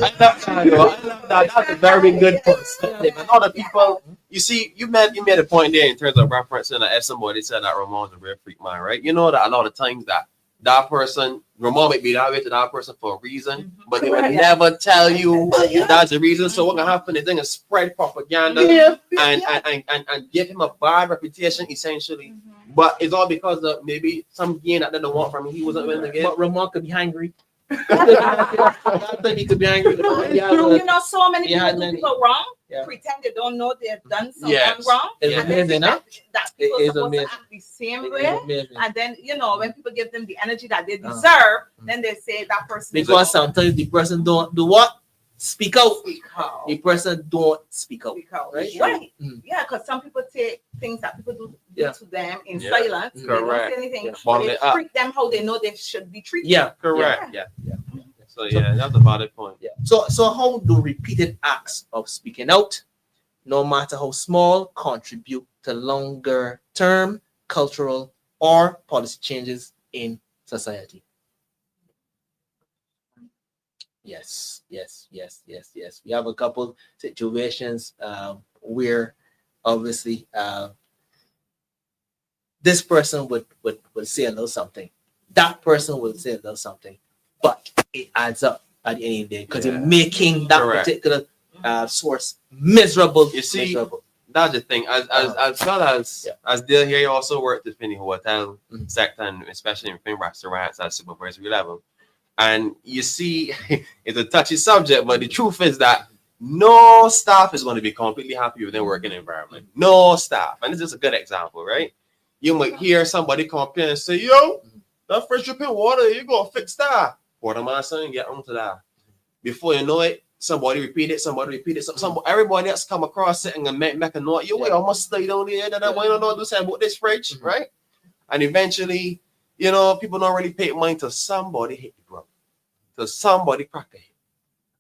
love that. That's a very good perspective. And other people, you see, you made a point there in terms of referencing that if somebody said that Ramon's a real freak man, right? You know that a lot of times that person, Ramon might be that way to that person for a reason, but they would never tell you that's the reason. So what can happen is they're gonna spread propaganda and give him a bad reputation essentially. But it's all because of maybe some gain that they don't want from him. He wasn't willing to get. But Ramon could be hungry. He could be angry. You know, so many people do people wrong, Yeah. pretend they don't know they've done something Yes. wrong. It's and then amazing, that people It is supposed amazing. to act the same It's way. amazing. And then, you know, when people give them the energy that they deserve, then they say that person Because sometimes the person don't do what? Speak out. speak out. The person don't speak out. Speak out. Right? Right. Mm. Yeah, because some people take things that people do Yeah. to them in Yeah. silence. They don't Correct. say anything. Yeah. But Bottle they it up. treat them how they know they should be treated. Yeah. Correct. Yeah. So yeah, that's a valid point. Yeah. So how do repeated acts of speaking out, no matter how small, contribute to longer term cultural or policy changes in society? Yes. We have a couple situations where obviously this person would say a little something. That person will say a little something, but it adds up at the end of the day because you're making that Correct. particular source miserable. You see, miserable. That's the thing. As well as Dale here, you also worked in the hotel sector and especially in restaurants at supervisory level. And you see, it's a touchy subject, but the truth is that no staff is going to be completely happy with their working environment. No staff. And this is a good example, right? You might hear somebody complain and say, yo, that fresh dripping water, you got to fix that. Waterman son, get on to that. Before you know it, somebody repeat it, everybody else come across it and make a note. Yo, wait, I must stay down there. Why don't know do something about this fridge, right? And eventually, you know, people don't really pay mind till somebody hit the ground. Till somebody crack a hit.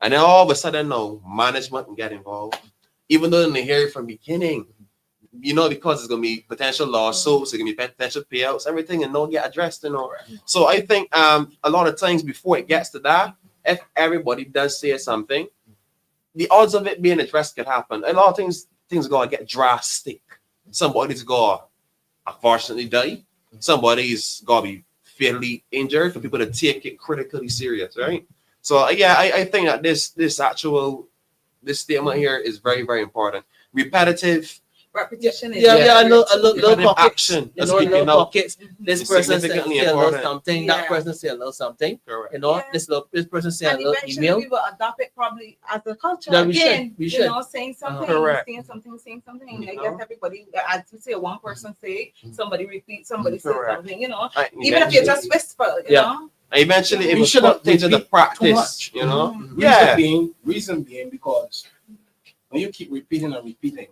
And then all of a sudden, no, management can get involved. Even though they hear it from the beginning, you know, because it's going to be potential lawsuits, it's going to be potential payouts, everything, and don't get addressed, you know. So I think a lot of times before it gets to that, if everybody does say something, the odds of it being addressed could happen. A lot of things are going to get drastic. Somebody's going to unfortunately die. Somebody's going to be fatally injured for people to take it critically serious, right? So yeah, I think that this statement here is very, very important. Repetitive. Repetition is a little action. You know, little pockets. This person say a little something. Yeah. That person say a little something. Correct. You know, Yeah. this person say a and little eventually email. we will adopt it probably as a culture Yeah, we again. should. You know, saying something, Correct. saying something. I You guess know? everybody, as you say, one person say, somebody repeat, somebody say Correct. something. You know, And even if you just whisper, you know. eventually it We will shouldn't put into the repeat practice, too much. you know. Mhm. Yeah. Reason being because when you keep repeating and repeating,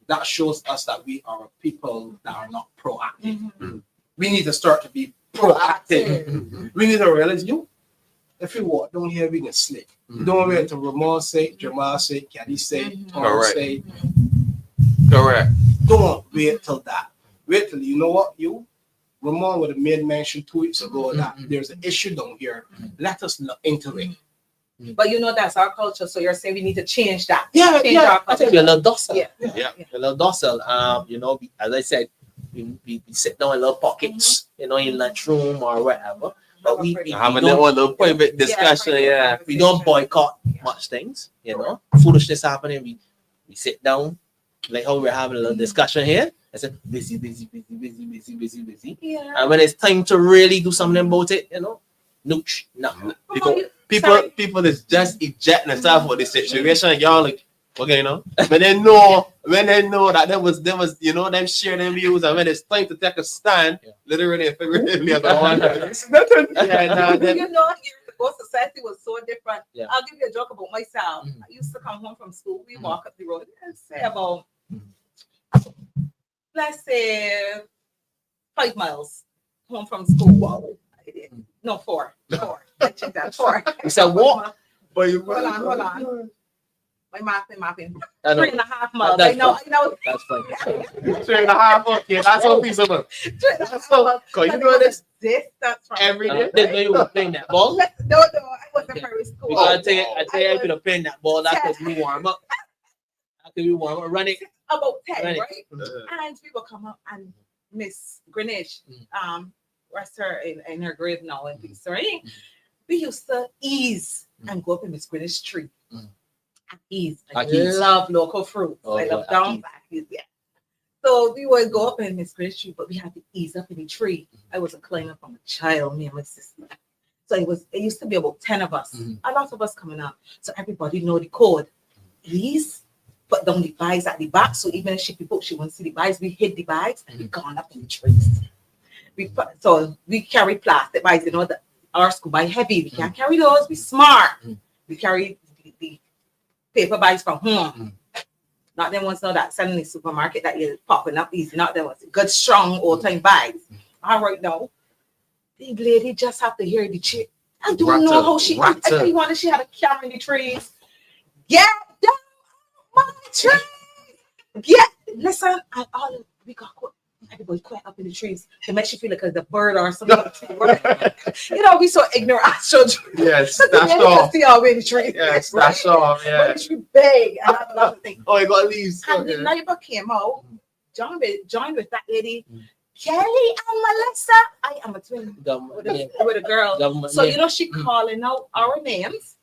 that shows us that we are people that are not proactive. Mhm. We need to start to be proactive. We need to realize if you walk down here, we can slip. Don't wait to Ramon say, Jamal say, Caddy say, Tom Correct. say. Correct. Don't wait till that. Wait till you know what Ramon would have made mention 2 weeks ago that there's an issue down here. Let us look into it. But you know that's our culture, so you're saying we need to change that. Yeah, Change our I think we're a little docile. Yeah. Yeah. A little docile. You know, as I said, we sit down in little pockets, you know, in lunchroom or wherever. But we Have a don't, little private discussion, yeah. we don't boycott much things, you know. Foolishness happening, we sit down, like how we're having a little discussion here. I said busy. Yeah. And when it's time to really do something about it, you know, nooch, nothing. People is just ejecting themselves for this situation. Y'all like, okay, you know, when they know that there was, you know, them share them views, and when it's time to take a stand, literally and figuratively, as I want. You know, years ago, society was so different. Yeah. I'll give you a joke about myself. I used to come home from school. We walk up the road. Let's say about, let's say, 5 miles home from school. Wow. No, 4. I checked that 4. You said what? Hold on. My mapping. I know. 3.5 miles. That's I know. That's fine. 3.5. Okay, that's all feasible. 3.5 miles. Because you know this Distance from every day. Didn't know you were playing that ball. No, I wasn't Okay. very school. Because I tell you, if you're playing that ball, that could be warm up. Run it. About 10, Right. right? And we will come up and Miss Greenwich, rest her in her grave now and peace, right? We used to ease and go up in Miss Greenwich tree. At ease. I love local fruits. Oh, I love yeah, down back. Yeah. So we would go up in Miss Greenwich tree, but we had to ease up in the tree. I was a climber from a child, me and my sister. So it used to be about 10 of us. A lot of us coming up. So everybody know the code. Ease. Put down the bags at the back, so even if she people she won't see the bags, we hid the bags and we gone up in the trees. We carry plastic bags, you know, our school bag heavy. We can't carry those. We smart. We carry the paper bags from home. Not them ones now that selling in the supermarket that you're popping up easy. Not them ones. Good strong old time bags. All right now, the lady just have to hear the chick. I don't know how she. I tell you what, she had a camera in the trees. Get down my tree. Listen, and all we got caught. Everybody quiet up in the trees to make you feel like a bird or something. You know, we so ignorant as children. Yes, that's all. See all in the trees. Yes, that's all. Yeah. But it's big and a lot of things. Oh, you got leaves. And the neighbor came out, joined with that lady, Kelly and Melissa. I am a twin with a girl. So you know she calling out our names.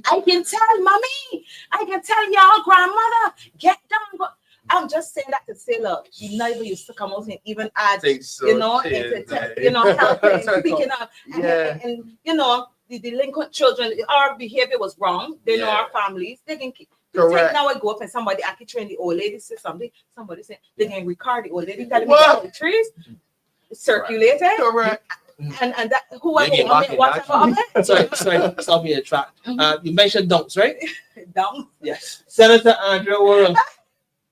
I can tell mommy, I can tell y'all grandmother, get down. Go. I'm just saying that to say, look, the neighbor used to come out and even add, So you know, helping, speaking up, and you know, the delinquent children, our behavior was wrong. They know our families. They can keep. Now I go up and somebody actually train the old lady say something. Somebody say they can record the old lady telling me the trees circulated. Correct. And that whoever whatever of it. Sorry, stop me a track. You mentioned dunks, right? Dunks. Yes. Senator Andrew Warren,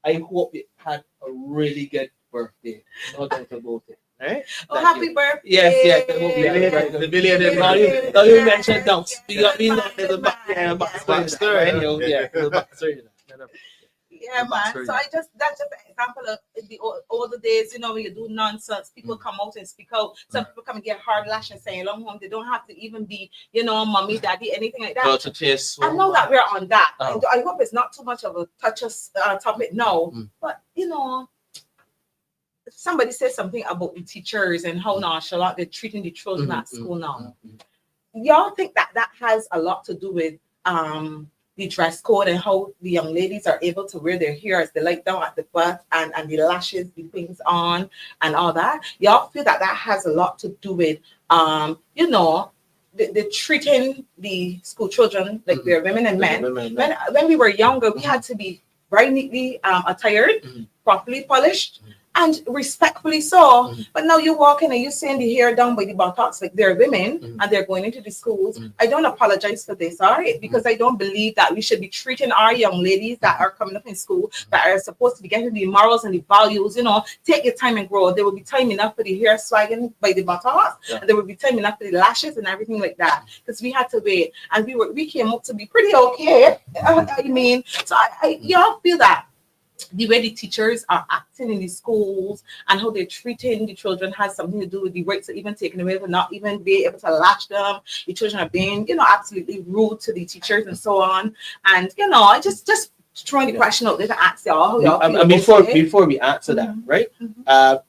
I hope you had a really good birthday. No doubt about it. Right? Oh, happy birthday. Yes. The billionaire. Now you mentioned dunks. You got me little backstory. Yeah, man. So that's just an example of the older days, when you do nonsense, people come out and speak out. Some people come and get hard lash and saying long home. They don't have to even be, mommy, daddy, anything like that. I know that we're on that. I hope it's not too much of a touchy topic now. But somebody said something about the teachers and how nonchalant they're treating the children at school now. Y'all think that has a lot to do with the dress code and how the young ladies are able to wear their hair as they like down at the butt and the lashes, the things on and all that? Y'all feel that has a lot to do with, the treating the school children like they're women and men. When we were younger, we had to be very neatly attired, properly polished, and respectfully so. But now you walk in and you're seeing the hair down by the buttocks like they're women and they're going into the schools. I don't apologize for this, all right? Because I don't believe that we should be treating our young ladies that are coming up in school, that are supposed to be getting the morals and the values, take your time and grow. There will be time enough for the hair swagging by the buttocks, and there will be time enough for the lashes and everything like that. Because we had to wait, and we came up to be pretty okay. So y'all feel that the way the teachers are acting in the schools and how they're treating the children has something to do with the rights of even taking away for not even be able to latch them. The children are being, absolutely rude to the teachers and so on. And I just throwing the question out there to ask y'all how y'all feel. Before we answer that, right?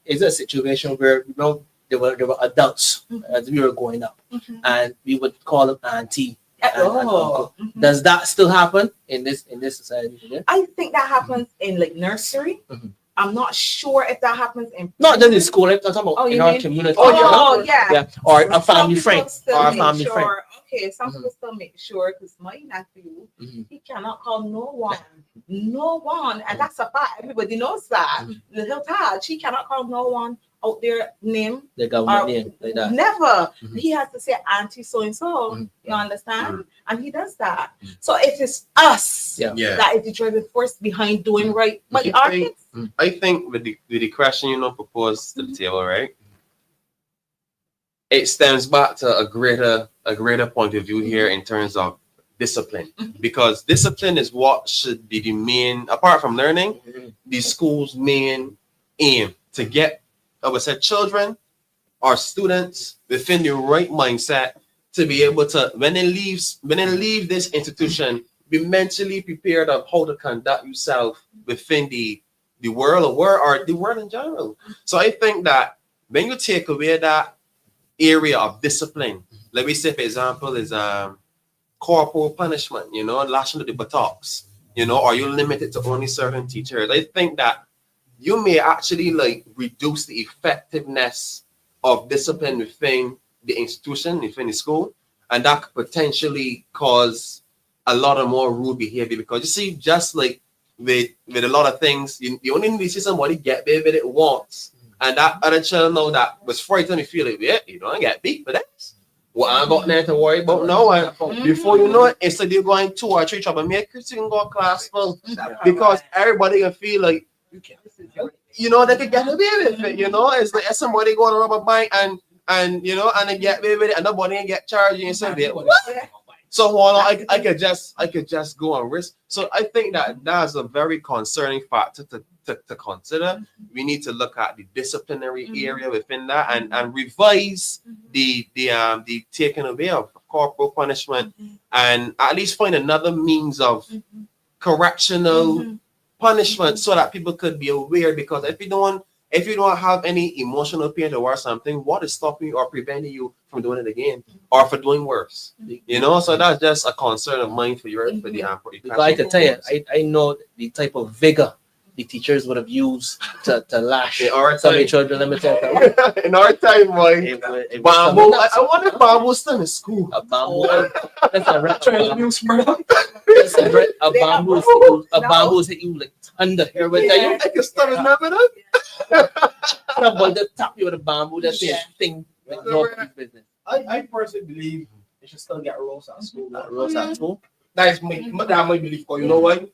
Is a situation where there were adults as we were growing up, and we would call them auntie. And uncle. Does that still happen in this society today? I think that happens in like nursery. I'm not sure if that happens in not just in school. I'm talking about in our community. Yeah. Or a family friend. Okay, some people still make sure because my nephew, he cannot call no one, and that's a fact. Everybody knows that. Little Taj, he cannot call no one out there name, the government name, like that. Never. He has to say auntie so and so. You understand? And he does that. So it is us that is the driving force behind doing right. But our kids. I think with the question proposed to the table, right? It stems back to a greater point of view here in terms of discipline, because discipline is what should be the main, apart from learning, the school's main aim to get, I would say, children or students within the right mindset to be able to, when they leave this institution, be mentally prepared of how to conduct yourself within the world or the world in general. So I think that when you take away that area of discipline, let me say, for example, is corporal punishment, lashing to the buttocks, or you limit it to only certain teachers. I think that you may actually reduce the effectiveness of discipline within the institution, within the school, and that could potentially cause a lot of more rude behavior. Because you see, just like with a lot of things, you only need to see somebody get beat with it once, and that other child know that was frightened to feel like, you don't get beat for this. Well, I'm got nothing to worry about now. And before you know it, instead of going 2 or 3 troublemakers, you can go class full, because everybody can feel like, they could get away with it. It's like somebody going to rob a bank and they get away with it, and nobody can get charged. And say, what? So I could just go on risk. So I think that's a very concerning factor to consider. We need to look at the disciplinary area within that and revise the taking away of corporal punishment, and at least find another means of correctional punishment so that people could be aware. Because if you don't have any emotional pain towards something, what is stopping you or preventing you from doing it again or for doing worse? So that's just a concern of mine for you. For the I can tell you, I know the type of vigor the teachers would have used to lash In our some of the time, children. Let me tell you, in our time, boy. it was Bamboo. something I else. wonder if bamboo still in school. A bamboo. That's a red. That's A They have bamboo. bamboo. A bamboo hit you like thunder. Here, what tell you? I can still remember that. Somebody just tap you with a bamboo. That's the Yeah. thing. Like nobody's business. I personally believe they should still get rules at school. Rules at school. That is my belief. Because you know why?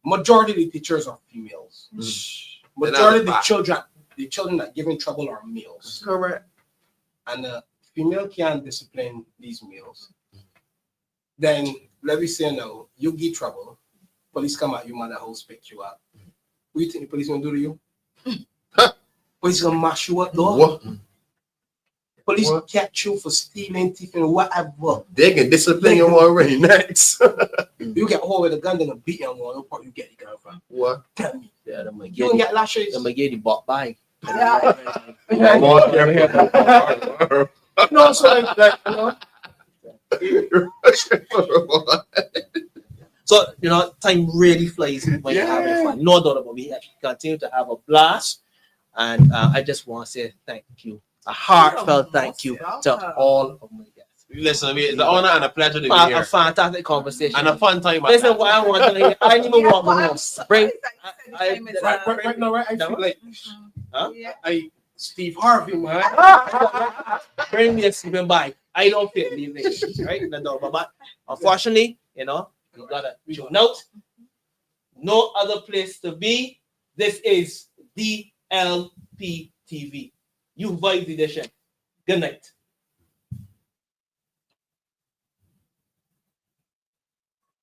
Majority of the teachers are females. Majority of the children that give in trouble are males. Correct. And the female can't discipline these males. Then let me say now, you get trouble. Police come at you, mother house pick you up. What do you think the police gonna do to you? Police gonna mash you up, though. What? Police What? catch you for stealing, thieving, whatever. They can discipline you already next. You get hold with a gun, they're gonna beat you on one part you get the gun from. What? Tell me. Yeah, them You gonna get lashes. get the bought by. No, so like you know. So, time really flies when you're having fun. No doubt about it. We continue to have a blast. And I just want to say thank you. A heartfelt thank you to all of my guests. Listen, it's an honor and a pleasure to be A here. fantastic conversation. And a fun time. Listen, what I want to hear, I didn't even want my I'm house. Bring, Right now, I feel like Huh? I Steve Harvey, man. bring me a sleeping bag. I don't fit leaving, right? No, but unfortunately, you gotta tune out. No other place to be. This is Dlp TV. You Vibes Edition. Good night.